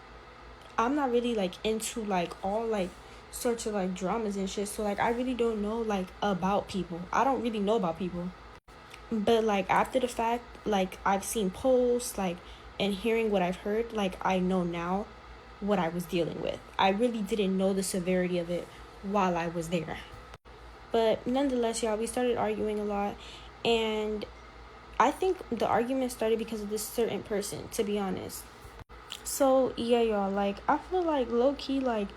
into like all like sorts of like dramas and shit. So like I really don't know like about people. I don't really know about people. But like after the fact, like I've seen posts, like, and hearing what I've heard, like I know now what I was dealing with. I really didn't know the severity of it while I was there. But nonetheless, y'all, we started arguing a lot, and I think the argument started because of this certain person, to be honest. So yeah, y'all, like I feel like low key, like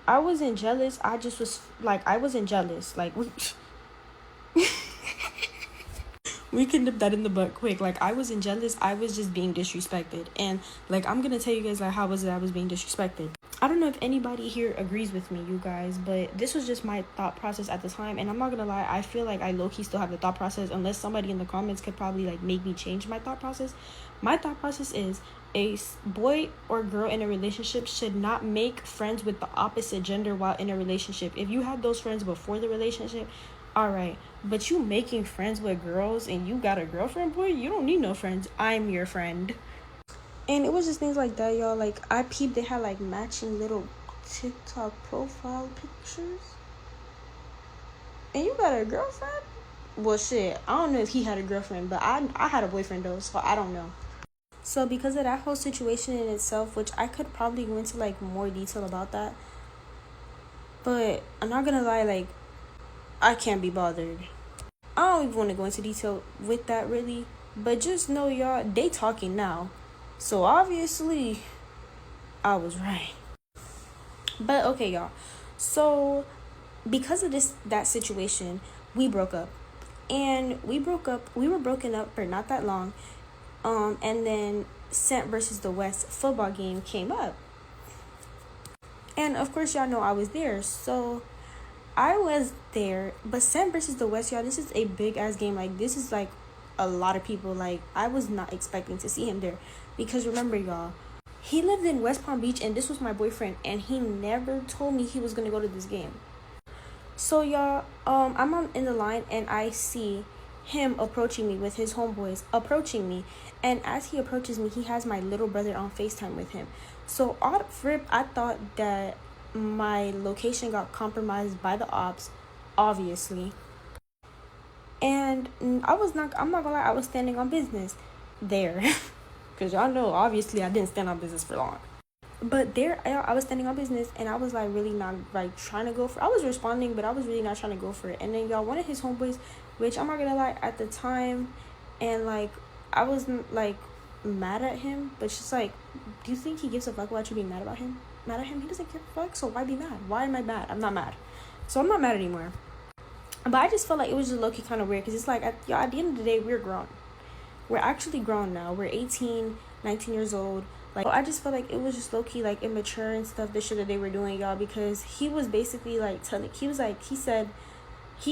I wasn't jealous. I just was like, I wasn't jealous. Like we can nip that in the butt quick. Like I wasn't jealous. I was just being disrespected. And like I'm gonna tell you guys like how was it I was being disrespected. I don't know if anybody here agrees with me, you guys, but this was just my thought process at the time. And I'm not gonna lie, I feel like I low-key still have the thought process, unless somebody in the comments could probably like make me change my thought process. My thought process is a boy or girl in a relationship should not make friends with the opposite gender while in a relationship. If you had those friends before the relationship, all right, but you making friends with girls and you got a girlfriend, boy, you don't need no friends. I'm your friend. And it was just things like that, y'all. Like I peeped, they had like matching little TikTok profile pictures. And you got a girlfriend? Well, shit, I don't know if he had a girlfriend, but I had a boyfriend though, so I don't know. So because of that whole situation in itself, which I could probably go into like more detail about that, but I'm not gonna lie, like I can't be bothered. I don't even want to go into detail with that really, but just know, y'all, they talking now. So obviously I was right. But okay, y'all. So because of that situation, we broke up. And we were broken up for not that long. And then Scent versus the West football game came up. And of course y'all know I was there. So I was there, but Scent versus the West, y'all, this is a big ass game. Like this is like a lot of people. Like I was not expecting to see him there. Because remember, y'all, he lived in West Palm Beach and this was my boyfriend, and he never told me he was gonna go to this game. So y'all, I'm in the line and I see him approaching me with his homeboys approaching me, and as he approaches me, he has my little brother on FaceTime with him. So off rip, I thought that my location got compromised by the ops, obviously. And I'm not gonna lie, I was standing on business there. Because y'all know, obviously, I didn't stand on business for long. But there, I was standing on business, and I was, like, really not, like, trying to go for it. I was responding, but I was really not trying to go for it. And then, y'all, one of his homeboys, which I'm not gonna lie, at the time, and, like, I wasn't, like, mad at him, but just, like, do you think he gives a fuck about you being mad about him? Mad at him? He doesn't give a fuck, so why be mad? Why am I mad? I'm not mad. So I'm not mad anymore. But I just felt like it was just low-key kind of weird, because it's like, at the end of the day, we're grown. We're actually grown now. We're 18, 19 years old. Like, I just felt like it was just low-key, like, immature and stuff, the shit that they were doing, y'all, because he was basically, like, he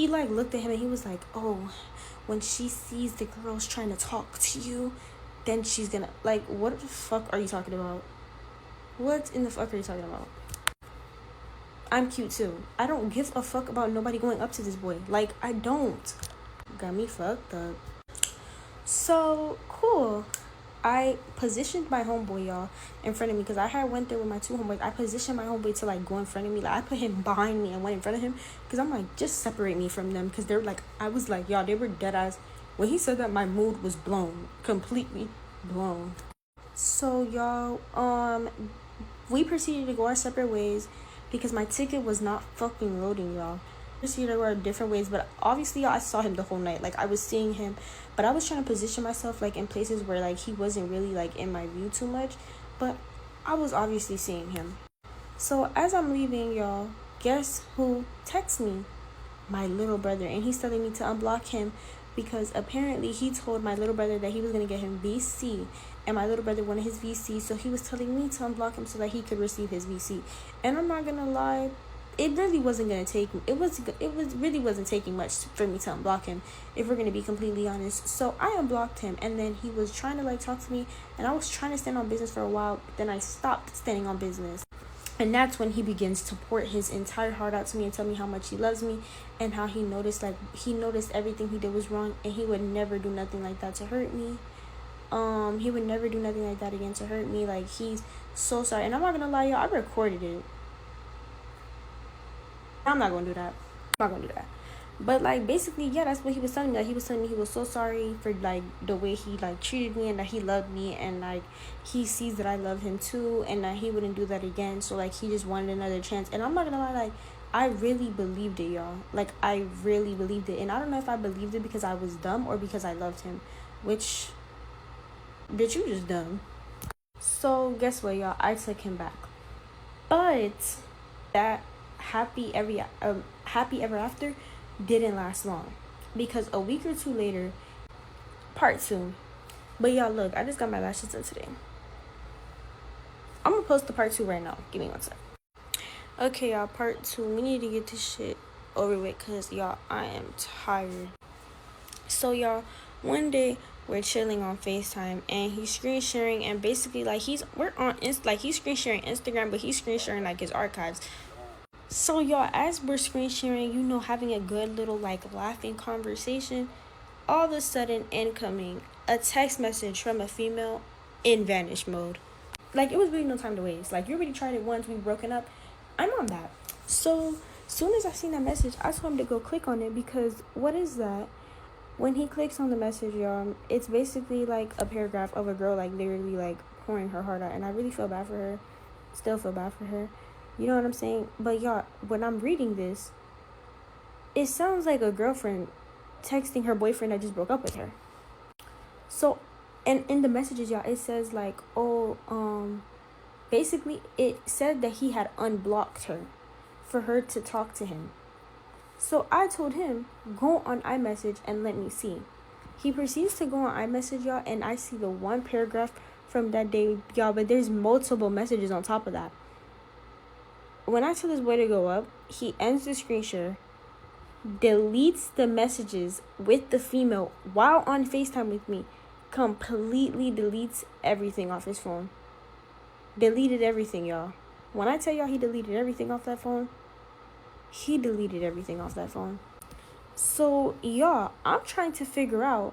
looked at him and he was like, oh, when she sees the girls trying to talk to you, then she's gonna, like, what the fuck are you talking about? What in the fuck are you talking about? I'm cute, too. I don't give a fuck about nobody going up to this boy. Like, I don't. Got me fucked up. So, cool. I positioned my homeboy, y'all, in front of me, because I had went there with my two homeboys. I positioned my homeboy to, like, go in front of me. Like, I put him behind me and went in front of him, because I'm like, just separate me from them, because they're like, I was like, y'all, they were dead ass. When he said that, my mood was blown, completely blown. So, y'all, we proceeded to go our separate ways, because my ticket was not fucking loading, y'all. Proceeded to go our different ways, but obviously, y'all, I saw him the whole night. Like, I was seeing him, but I was trying to position myself, like, in places where, like, he wasn't really, like, in my view too much, but I was obviously seeing him. So, as I'm leaving, y'all, guess who texts me? My little brother, and he's telling me to unblock him, because apparently he told my little brother that he was going to get him VC, and my little brother wanted his VC, so he was telling me to unblock him so that he could receive his VC. And I'm not going to lie, it really wasn't going to take, really wasn't taking much for me to unblock him, if we're going to be completely honest. So I unblocked him, and then he was trying to, like, talk to me, and I was trying to stand on business for a while, but then I stopped standing on business. And that's when he begins to pour his entire heart out to me and tell me how much he loves me, and how he noticed everything he did was wrong, and he would never do nothing like that to hurt me. He would never do nothing like that again to hurt me. Like, he's so sorry. And I'm not gonna lie, y'all, I recorded it. I'm not gonna do that. But, like, basically, yeah, that's what he was telling me. Like, he was telling me he was so sorry for, like, the way he, like, treated me, and that he loved me, and, like, he sees that I love him too, and that he wouldn't do that again. So, like, he just wanted another chance. And I'm not gonna lie, like, I really believed it, y'all. Like, I really believed it. And I don't know if I believed it because I was dumb or because I loved him. Which, bitch, you just dumb. So, guess what, y'all? I took him back. But that happy ever after didn't last long, because a week or two later, part 2. But y'all, look, I just got my lashes done today. I'm gonna post the part 2 right now. Give me one sec. Okay, y'all, part 2. We need to get this shit over with, because y'all, I am tired. So y'all, one day we're chilling on FaceTime, and he's screen sharing, and basically, like, he's screen sharing Instagram, but he's screen sharing, like, his archives. So y'all, as we're screen sharing, you know, having a good little, like, laughing conversation, all of a sudden, incoming a text message from a female in vanish mode. Like, it was really no time to waste. Like, you already tried it once, we've broken up. I'm on that. So soon as I seen that message, I told him to go click on it, because what is that? When he clicks on the message, y'all, it's basically like a paragraph of a girl, like, literally, like, pouring her heart out, and I really feel bad for her. Still feel bad for her. You know what I'm saying? But y'all, when I'm reading this, it sounds like a girlfriend texting her boyfriend that just broke up with her. So, and in the messages, y'all, it says, like, basically, it said that he had unblocked her for her to talk to him. So I told him, go on iMessage and let me see. He proceeds to go on iMessage, y'all, and I see the one paragraph from that day, y'all, but there's multiple messages on top of that. When I tell this boy to go up, he ends the screen share, deletes the messages with the female while on FaceTime with me, completely deletes everything off his phone. Deleted everything, y'all. When I tell y'all he deleted everything off that phone, he deleted everything off that phone. So, y'all, I'm trying to figure out,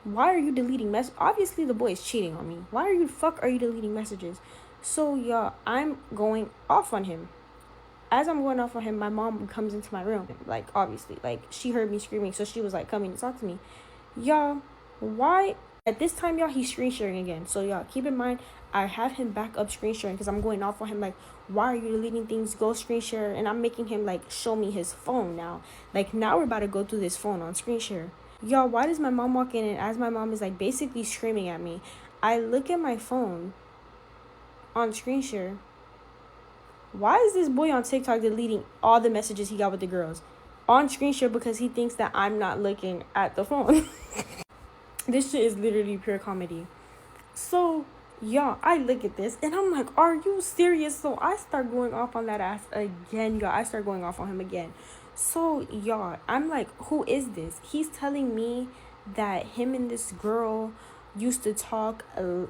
why are you deleting messages? Obviously, the boy is cheating on me. Why are you deleting messages? So, y'all, I'm going off on him. As I'm going off on him, my mom comes into my room. Like, obviously, like, she heard me screaming, so she was, like, coming to talk to me. Y'all, why? At this time, y'all, he's screen sharing again. So, y'all, keep in mind, I have him back up screen sharing, because I'm going off on him, like, why are you deleting things? Go screen share. And I'm making him, like, show me his phone now. Like, now we're about to go through this phone on screen share. Y'all, why does my mom walk in, and as my mom is, like, basically screaming at me, I look at my phone on screen share. Why is this boy on TikTok deleting all the messages he got with the girls on screen share, because he thinks that I'm not looking at the phone? This shit is literally pure comedy. So, y'all, I look at this and I'm like, are you serious? So I start going off on that ass again, y'all. I start going off on him again. So, y'all, I'm like, who is this? He's telling me that him and this girl used to talk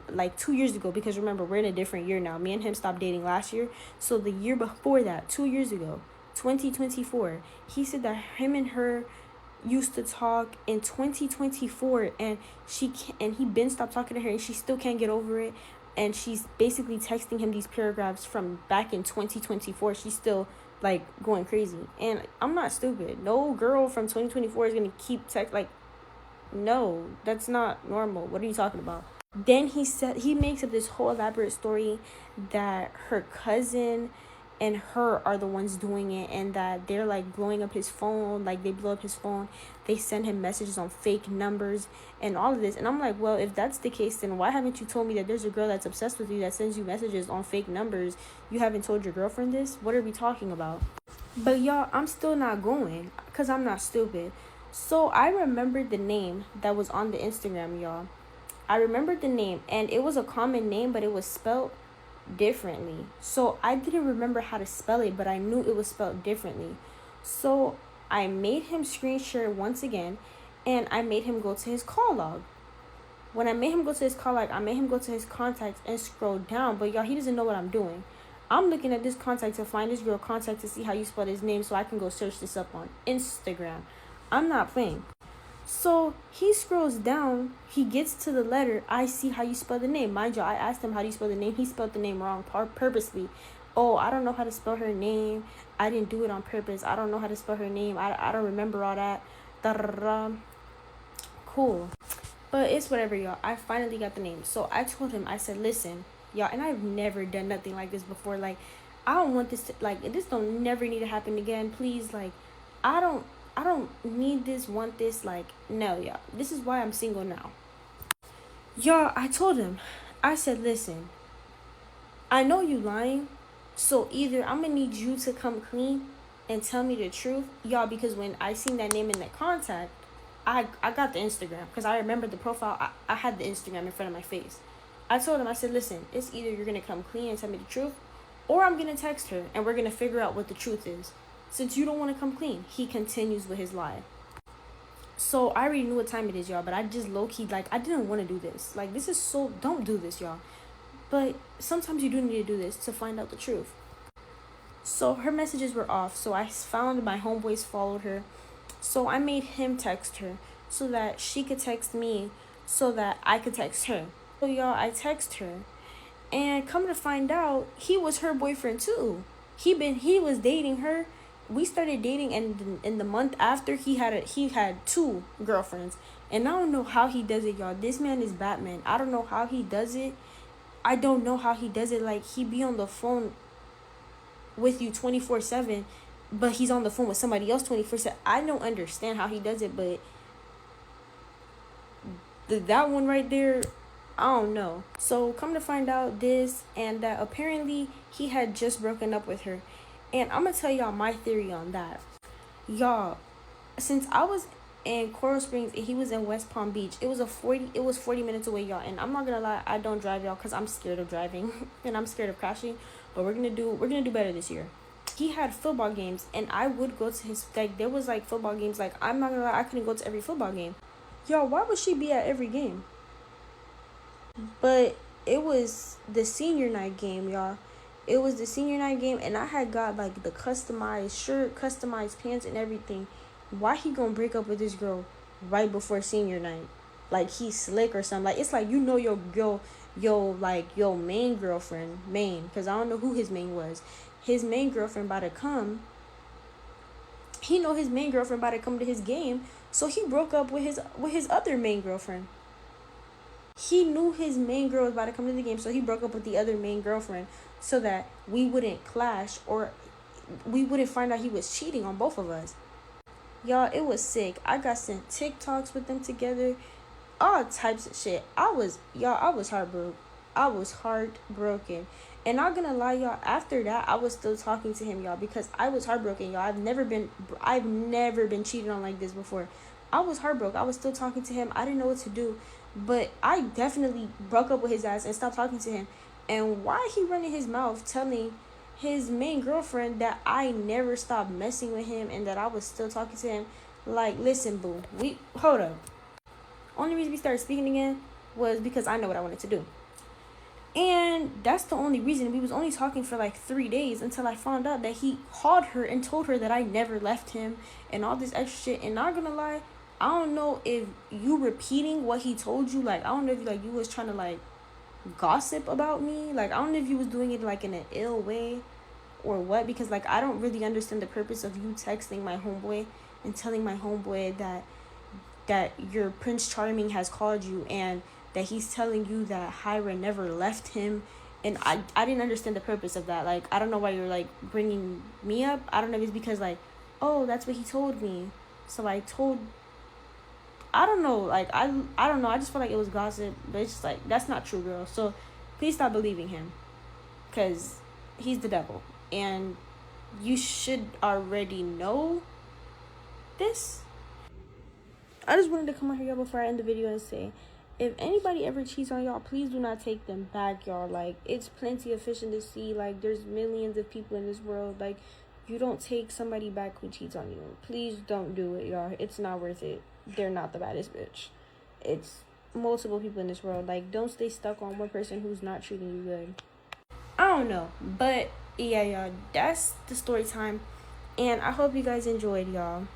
like 2 years ago, because remember, we're in a different year now. Me and him stopped dating last year. So the year before that, 2 years ago, 2024, he said that him and her used to talk in 2024, and he been stopped talking to her, and she still can't get over it, and she's basically texting him these paragraphs from back in 2024. She's still, like, going crazy. And I'm not stupid. No girl from 2024 is gonna keep like, no, that's not normal. What are you talking about? Then he makes up this whole elaborate story that her cousin and her are the ones doing it, and that they're, like, blowing up his phone. Like, they blow up his phone, they send him messages on fake numbers and all of this. And I'm like, well, if that's the case, then why haven't you told me that there's a girl that's obsessed with you that sends you messages on fake numbers? You haven't told your girlfriend this? What are we talking about? But y'all, I'm still not going, because I'm not stupid. So I remembered the name that was on the Instagram, y'all. I remembered the name, and it was a common name, but it was spelled differently. So I didn't remember how to spell it, but I knew it was spelled differently. So I made him screen share once again, and I made him go to his call log. When I made him go to his call log, I made him go to his contacts and scroll down. But y'all, he doesn't know what I'm doing. I'm looking at this contact to find this girl contact to see how you spell his name so I can go search this up on Instagram. I'm not playing. So he scrolls down, he gets to the letter, I see how you spell the name. Mind you, I asked him how do you spell the name. He spelled the name wrong purposely. Oh, I don't know how to spell her name. I didn't do it on purpose. I don't know how to spell her name. I don't remember all that. Da-da-da-da. Cool. But it's whatever, y'all. I finally got the name. So I told him, I said, listen, y'all, and I've never done nothing like this before. Like, I don't want this to, like, this don't never need to happen again. Please, like, I don't need this, want this, like, no, y'all. This is why I'm single now. Y'all, I told him, I said, listen, I know you lying, so either I'm gonna need you to come clean and tell me the truth, y'all, because when I seen that name in the contact, I got the Instagram, because I remember the profile, I had the Instagram in front of my face. I told him, I said, listen, it's either you're gonna come clean and tell me the truth, or I'm gonna text her, and we're gonna figure out what the truth is. Since you don't want to come clean, he continues with his lie. So I already knew what time it is, y'all, but I just low-key, like, I didn't want to do this. Like, this is so, don't do this, y'all. But sometimes you do need to do this to find out the truth. So her messages were off, so I found my homeboys followed her. So I made him text her so that she could text me so that I could text her. So, y'all, I text her, and come to find out, he was her boyfriend, too. He was dating her. We started dating, and in the month after, he had 2 girlfriends, and I don't know how he does it, y'all. This man is Batman. I don't know how he does it. I don't know how he does it. Like, he be on the phone with you 24/7, but he's on the phone with somebody else 24/7. I don't understand how he does it, but that one right there, I don't know. So come to find out this and that, apparently he had just broken up with her. And I'm gonna tell y'all my theory on that. Y'all, since I was in Coral Springs and he was in West Palm Beach, it was 40 minutes away, y'all. And I'm not gonna lie, I don't drive, y'all, because I'm scared of driving and I'm scared of crashing. But we're gonna do better this year. He had football games, and I would go to his, like, there was like football games. Like, I'm not gonna lie, I couldn't go to every football game. Y'all, why would she be at every game? But it was the senior night game, y'all. It was the senior night game, and I had got, like, the customized shirt, customized pants, and everything. Why he gonna break up with this girl right before senior night? Like, he's slick or something. Like, it's like, you know, your main girlfriend, because I don't know who his main was. His main girlfriend about to come. He know his main girlfriend about to come to his game, so he broke up with his other main girlfriend. He knew his main girl was about to come to the game, so he broke up with the other main girlfriend so that we wouldn't clash or we wouldn't find out he was cheating on both of us. Y'all, it was sick. I got sent TikToks with them together, all types of shit. I was heartbroken. I was heartbroken. And not gonna lie, y'all, after that, I was still talking to him, y'all, because I was heartbroken, y'all. I've never been cheated on like this before. I was heartbroken. I was still talking to him. I didn't know what to do. But I definitely broke up with his ass and stopped talking to him. And why he running his mouth telling his main girlfriend that I never stopped messing with him and that I was still talking to him? Like, listen, boo. Hold up. Only reason we started speaking again was because I know what I wanted to do. And that's the only reason. We was only talking for like 3 days until I found out that he called her and told her that I never left him and all this extra shit. And not gonna lie, I don't know if you repeating what he told you. Like, I don't know if you was trying to like gossip about me. Like, I don't know if you was doing it like in an ill way or what, because like I don't really understand the purpose of you texting my homeboy and telling my homeboy that your Prince Charming has called you and that he's telling you that Hyra never left him. And I didn't understand the purpose of that. Like, I don't know why you're like bringing me up. I don't know if it's because like, oh, that's what he told me, so I told. I don't know, like, I don't know, I just feel like it was gossip, but it's just like, that's not true, girl. So please stop believing him, because he's the devil, and you should already know this. I just wanted to come out here, y'all, before I end the video and say, if anybody ever cheats on y'all, please do not take them back, y'all. Like, it's plenty of fish in the sea. Like, there's millions of people in this world. Like, you don't take somebody back who cheats on you. Please don't do it, y'all. It's not worth it. They're not the baddest bitch. It's multiple people in this world. Like, don't stay stuck on one person who's not treating you good. I don't know. But yeah, y'all, that's the story time. And I hope you guys enjoyed, y'all.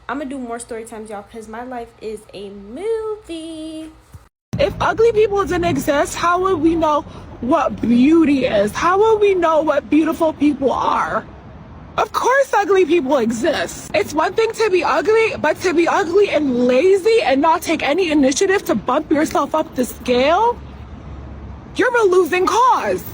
I'm gonna do more story times, y'all, because my life is a movie. If ugly people didn't exist, how would we know what beauty is? How would we know what beautiful people are? Of course ugly people exist. It's one thing to be ugly, but to be ugly and lazy and not take any initiative to bump yourself up the scale, you're a losing cause.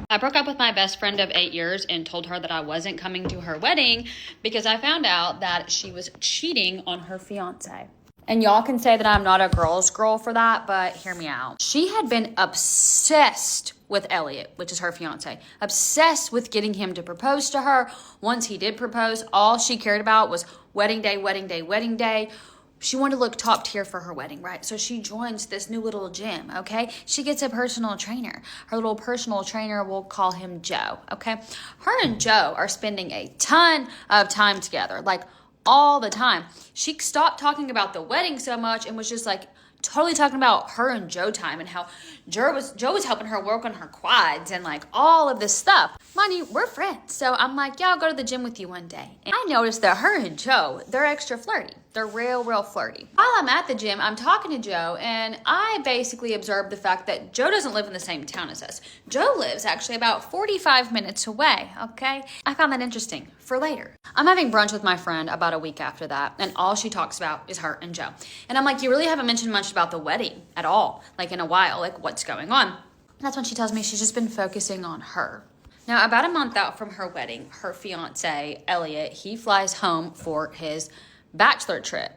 I broke up with my best friend of 8 years and told her that I wasn't coming to her wedding because I found out that she was cheating on her fiance. And y'all can say that I'm not a girl's girl for that, but hear me out. She had been obsessed with Elliot, which is her fiance, obsessed with getting him to propose to her. Once he did propose, all she cared about was wedding day, wedding day, wedding day. She wanted to look top tier for her wedding, right? So she joins this new little gym, okay? She gets a personal trainer. Her little personal trainer, we'll call him Joe, okay? Her and Joe are spending a ton of time together, like all the time. She stopped talking about the wedding so much and was just like totally talking about her and Joe time and how Joe was helping her work on her quads and like all of this stuff. Mind you, we're friends. So I'm like, yeah, I'll go to the gym with you one day. And I noticed that her and Joe, they're extra flirty. They're real flirty. While I'm at the gym, I'm talking to Joe, and I basically observed the fact that Joe doesn't live in the same town as us. Joe lives actually about 45 minutes away, okay? I found that interesting for later. I'm having brunch with my friend about a week after that, and all she talks about is her and Joe. And I'm like, you really haven't mentioned much about the wedding at all, like in a while, like what's going on? That's when she tells me she's just been focusing on her. Now, about a month out from her wedding, her fiance, Elliot, he flies home for his bachelor trip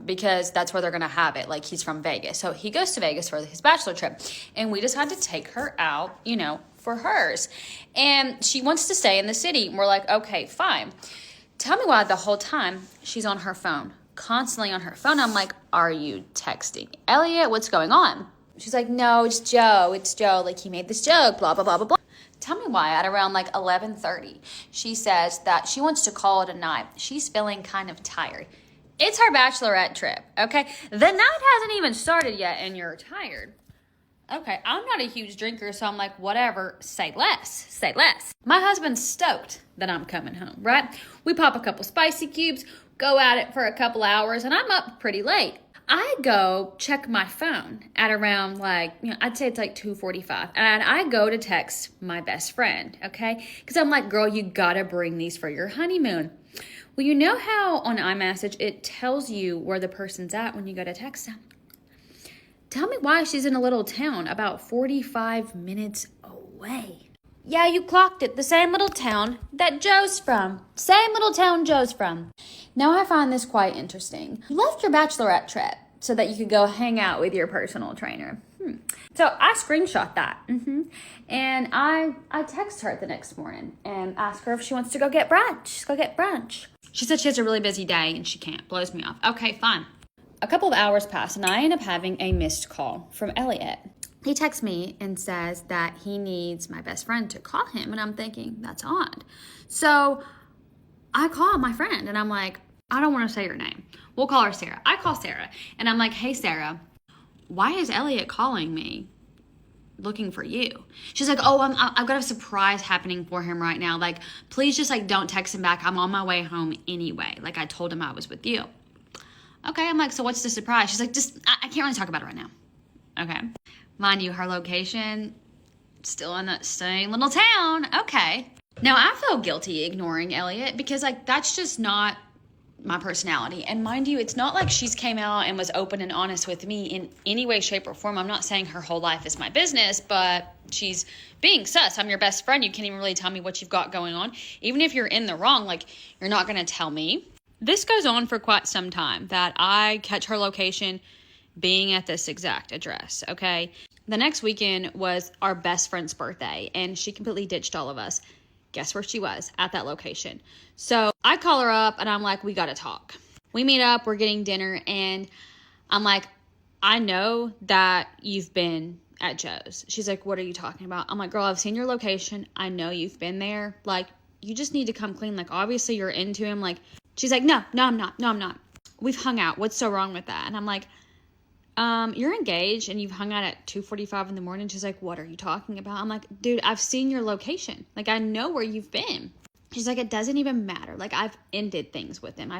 because that's where they're gonna have it. Like, he's from Vegas, so he goes to Vegas for his bachelor trip, and we decided to take her out, you know, for hers. And she wants to stay in the city. We're like, okay, fine. Tell me why the whole time she's on her phone, constantly on her phone. I'm like, are you texting Elliot? What's going on? She's like, no, it's Joe. Like, he made this joke, blah blah blah blah blah. Tell me why at around like 11:30, she says that she wants to call it a night. She's feeling kind of tired. It's her bachelorette trip, okay? The night hasn't even started yet and you're tired. Okay, I'm not a huge drinker, so I'm like, whatever, say less. My husband's stoked that I'm coming home, right? We pop a couple spicy cubes, go at it for a couple hours, and I'm up pretty late. I go check my phone at around like, I'd say it's like 2:45. And I go to text my best friend, okay? Because I'm like, girl, you gotta bring these for your honeymoon. Well, you know how on iMessage it tells you where the person's at when you go to text them? Tell me why she's in a little town about 45 minutes away. Yeah, you clocked it. The same little town that Joe's from. Same little town Joe's from. Now I find this quite interesting. You left your bachelorette trip so that you could go hang out with your personal trainer. So I screenshot that. And I text her the next morning and ask her if she wants to go get brunch. She said she has a really busy day and she can't. Blows me off. Okay, fine. A couple of hours pass and I end up having a missed call from Elliot. He texts me and says that he needs my best friend to call him. And I'm thinking, that's odd. So I call my friend and I'm like, I don't want to say your name. We'll call her Sarah. I call Sarah and I'm like, hey, Sarah, why is Elliot calling me looking for you? She's like, oh, I've got a surprise happening for him right now. Like, please just like don't text him back. I'm on my way home anyway. Like, I told him I was with you. Okay, I'm like, so what's the surprise? She's like, I can't really talk about it right now. Okay. Mind you, her location, still in that same little town. Okay. Now, I feel guilty ignoring Elliot because, like, that's just not my personality. And mind you, it's not like she's came out and was open and honest with me in any way, shape, or form. I'm not saying her whole life is my business, but she's being sus. I'm your best friend. You can't even really tell me what you've got going on. Even if you're in the wrong, like, you're not going to tell me. This goes on for quite some time, that I catch her location being at this exact address, okay? The next weekend was our best friend's birthday, and she completely ditched all of us. Guess where she was? At that location. So I call her up, and I'm like, we got to talk. We meet up, we're getting dinner, and I'm like, I know that you've been at Joe's. She's like, what are you talking about? I'm like, girl, I've seen your location. I know you've been there. Like, you just need to come clean. Like, obviously you're into him. Like, she's like, no, I'm not. We've hung out. What's so wrong with that? And I'm like, you're engaged and you've hung out at 2:45 in the morning. She's like, what are you talking about? I'm like, dude, I've seen your location. Like, I know where you've been. She's like, it doesn't even matter. Like, I've ended things with him.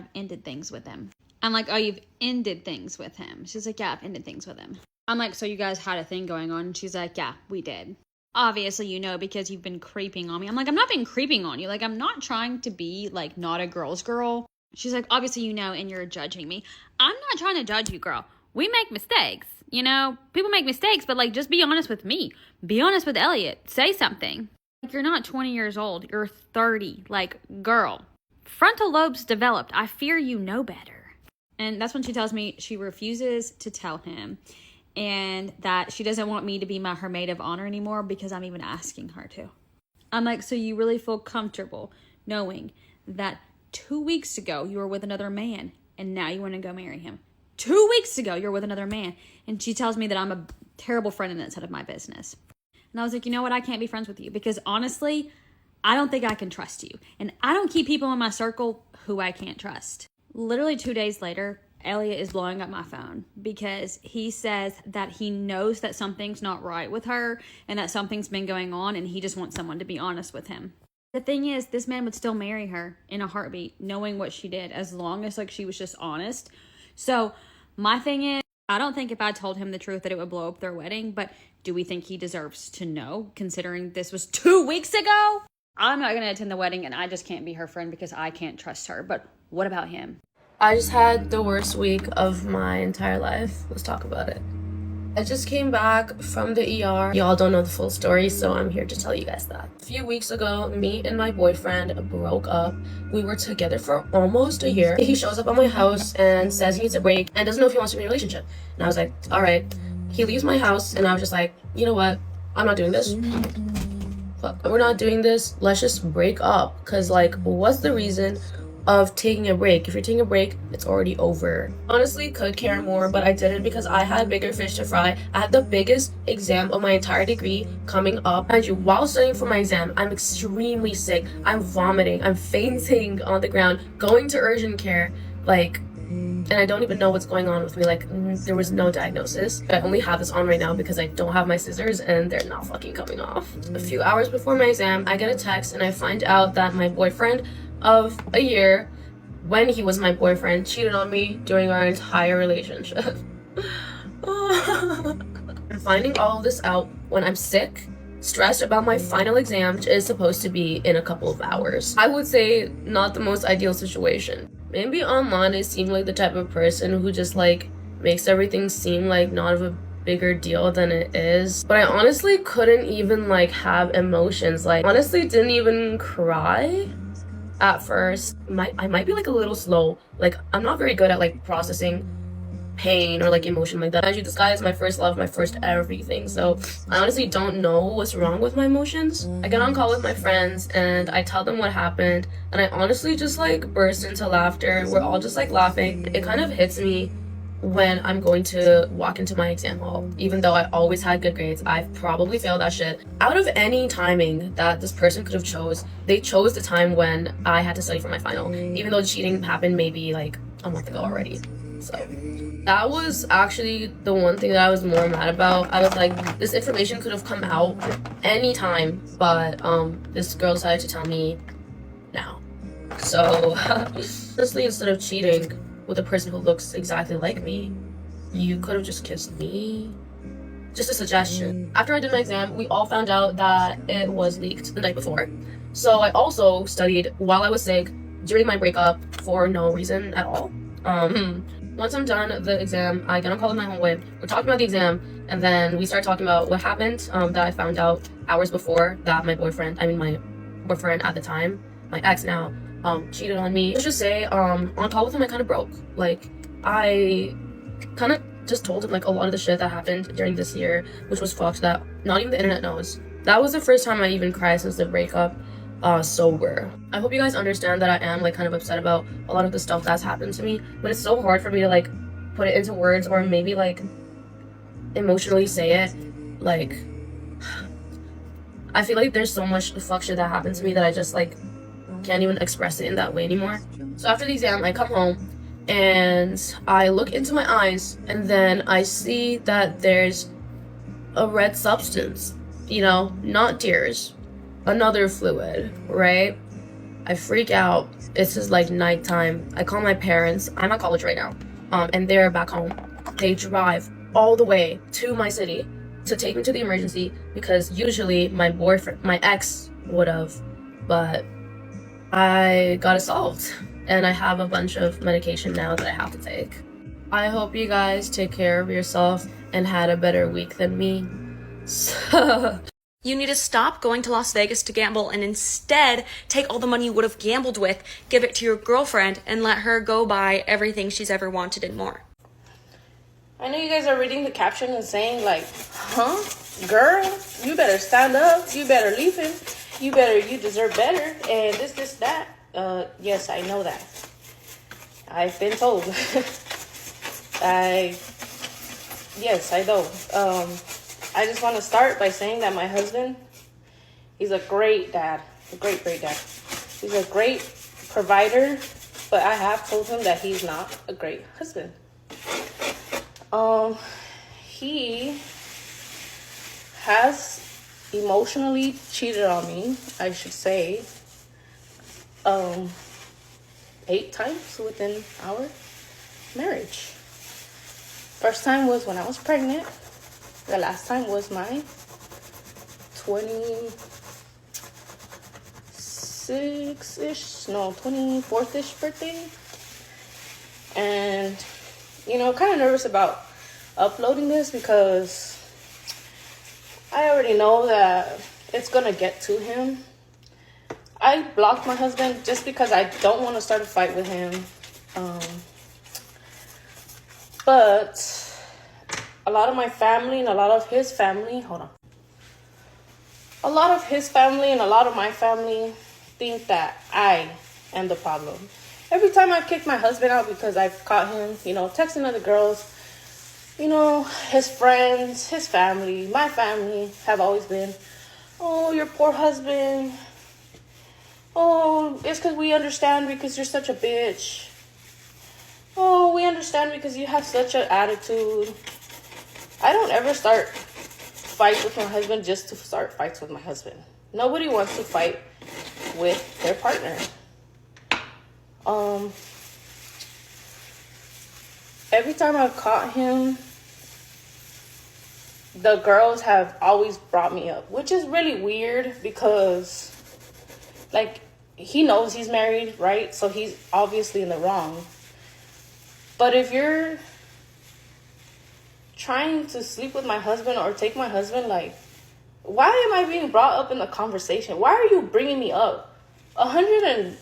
I'm like, oh, you've ended things with him. She's like, yeah, I've ended things with him. I'm like, so you guys had a thing going on? And she's like, yeah, we did. Obviously, you know, because you've been creeping on me. I'm like, I'm not been creeping on you. Like, I'm not trying to be, like, not a girl's girl. She's like, obviously, you know, and you're judging me. I'm not trying to judge you, girl. We make mistakes. You know, people make mistakes, but, like, just be honest with me. Be honest with Elliot. Say something. Like, you're not 20 years old. You're 30. Like, girl. Frontal lobes developed. I fear you know better. And that's when she tells me she refuses to tell him. And that she doesn't want me to be her maid of honor anymore because I'm even asking her to. I'm like, so you really feel comfortable knowing that 2 weeks ago you were with another man and now you want to go marry him? 2 weeks ago you're with another man. And she tells me that I'm a terrible friend and that's out of my business. And I was like, you know what? I can't be friends with you because honestly, I don't think I can trust you. And I don't keep people in my circle who I can't trust. Literally 2 days later, Elliot is blowing up my phone because he says that he knows that something's not right with her and that something's been going on and he just wants someone to be honest with him. The thing is, this man would still marry her in a heartbeat, knowing what she did, as long as like she was just honest. So my thing is, I don't think if I told him the truth that it would blow up their wedding, but do we think he deserves to know, considering this was 2 weeks ago? I'm not going to attend the wedding and I just can't be her friend because I can't trust her. But what about him? I just had the worst week of my entire life. Let's talk about it. I just came back from the ER. Y'all don't know the full story, so I'm here to tell you guys that. A few weeks ago, me and my boyfriend broke up. We were together for almost a year. He shows up at my house and says he needs a break and doesn't know if he wants to be in a relationship. And I was like, all right. He leaves my house and I was just like, you know what? I'm not doing this. Fuck. We're not doing this. Let's just break up. Because, like, what's the reason of taking a break? If you're taking a break, it's already over. Honestly, could care more, but I didn't because I had bigger fish to fry. I had the biggest exam of my entire degree coming up. And while studying for my exam, I'm extremely sick. I'm vomiting. I'm fainting on the ground, going to urgent care, like, and I don't even know what's going on with me. Like, there was no diagnosis. I only have this on right now because I don't have my scissors and they're not fucking coming off. A few hours before my exam, I get a text and I find out that my boyfriend of a year, when he was my boyfriend, cheated on me during our entire relationship. I'm finding all of this out when I'm sick, stressed about my final exam, which is supposed to be in a couple of hours. I would say not the most ideal situation. Maybe online I seem like the type of person who just like makes everything seem like not of a bigger deal than it is, but I honestly couldn't even like have emotions. Like, honestly didn't even cry at first. I might be like a little slow. Like, I'm not very good at like processing pain or like emotion like that. Actually, this guy is my first love, my first everything, so I honestly don't know what's wrong with my emotions. I get on call with my friends and I tell them what happened and I honestly just like burst into laughter. We're all just like laughing. It kind of hits me when I'm going to walk into my exam hall. Even though I always had good grades, I've probably failed that shit. Out of any timing that this person could have chose, they chose the time when I had to study for my final, even though cheating happened maybe like a month ago already. So that was actually the one thing that I was more mad about. I was like, this information could have come out anytime, but this girl decided to tell me now. So honestly, instead of cheating with a person who looks exactly like me, you could have just kissed me. Just a suggestion. After I did my exam, we all found out that it was leaked the night before. So I also studied while I was sick during my breakup for no reason at all. Once I'm done the exam, I get on call with my homeboy. We're talking about the exam, and then we start talking about what happened that I found out hours before that my boyfriend at the time, my ex now, cheated on me. Let's just say, on call with him, I kind of broke. Like, I kind of just told him, like, a lot of the shit that happened during this year, which was fucked, that not even the internet knows. That was the first time I even cried since the breakup, sober. I hope you guys understand that I am, like, kind of upset about a lot of the stuff that's happened to me, but it's so hard for me to, like, put it into words or maybe, like, emotionally say it. Like, I feel like there's so much fuck shit that happened to me that I just, like, can't even express it in that way anymore. So after the exam, I come home and I look into my eyes, and then I see that there's a red substance, not tears, another fluid, right? I freak out. It's just like nighttime. I call my parents. I'm at college right now, and they're back home. They drive all the way to my city to take me to the emergency because usually my ex would have, but I got it solved, and I have a bunch of medication now that I have to take. I hope you guys take care of yourself and had a better week than me. You need to stop going to Las Vegas to gamble and instead take all the money you would have gambled with, give it to your girlfriend, and let her go buy everything she's ever wanted and more. I know you guys are reading the caption and saying like, huh? Girl, you better stand up. You better leave him. You deserve better. And this, that. Yes, I know that. I've been told. Yes, I know. I just want to start by saying that my husband, he's a great dad, a great dad. He's a great provider, but I have told him that he's not a great husband. He has emotionally cheated on me, I should say, 8 times within our marriage. First time was when I was pregnant. The last time was my 24th-ish birthday. And, kind of nervous about uploading this because I already know that it's going to get to him. I blocked my husband just because I don't want to start a fight with him. But a lot of my family and a lot of his family, a lot of his family and a lot of my family think that I am the problem. Every time I kick my husband out because I've caught him, texting other girls, his friends, his family, my family have always been, oh, your poor husband. Oh, it's because we understand because you're such a bitch. Oh, we understand because you have such an attitude. I don't ever start fights with my husband just to start fights with my husband. Nobody wants to fight with their partner. Every time I've caught him, the girls have always brought me up, which is really weird because, he knows he's married, right? So he's obviously in the wrong. But if you're trying to sleep with my husband or take my husband, why am I being brought up in the conversation? Why are you bringing me up? 100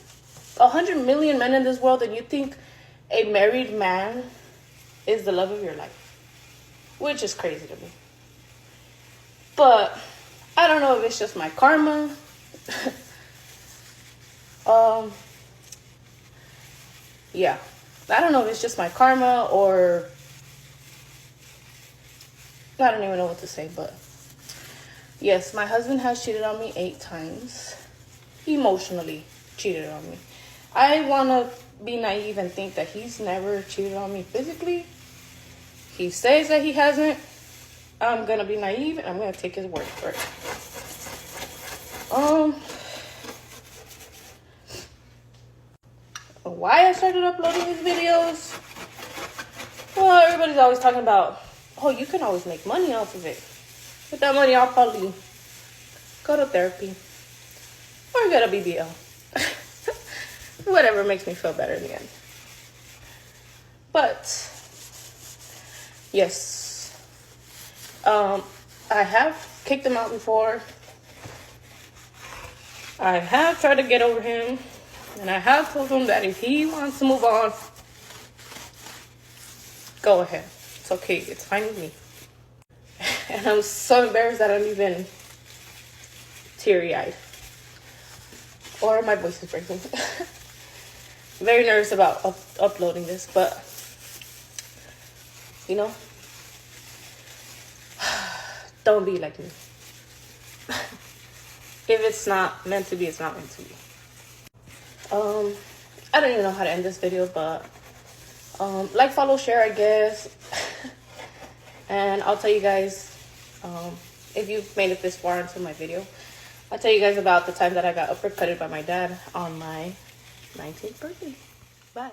million men in this world, and you think a married man is the love of your life, which is crazy to me. But I don't know if it's just my karma. Yeah, I don't know if it's just my karma or I don't even know what to say, but yes, my husband has cheated on me 8 times. Emotionally cheated on me. I want to be naive and think that he's never cheated on me physically. He says that he hasn't. I'm going to be naive and I'm going to take his word for it. Why I started uploading these videos? Well, everybody's always talking about, oh, you can always make money off of it. With that money, I'll probably go to therapy or get a BBL. Whatever makes me feel better in the end. But, yes. I have kicked him out before. I have tried to get over him. And I have told him that if he wants to move on, go ahead. It's okay. It's fine with me. And I'm so embarrassed that I'm even teary-eyed. Or my voice is breaking. Very nervous about uploading this, but don't be like me. If it's not meant to be, it's not meant to be. I don't even know how to end this video, but Like, follow, share, I guess. And I'll tell you guys, if you've made it this far into my video, I'll tell you guys about the time that I got uppercutted by my dad on my 19th birthday. Bye.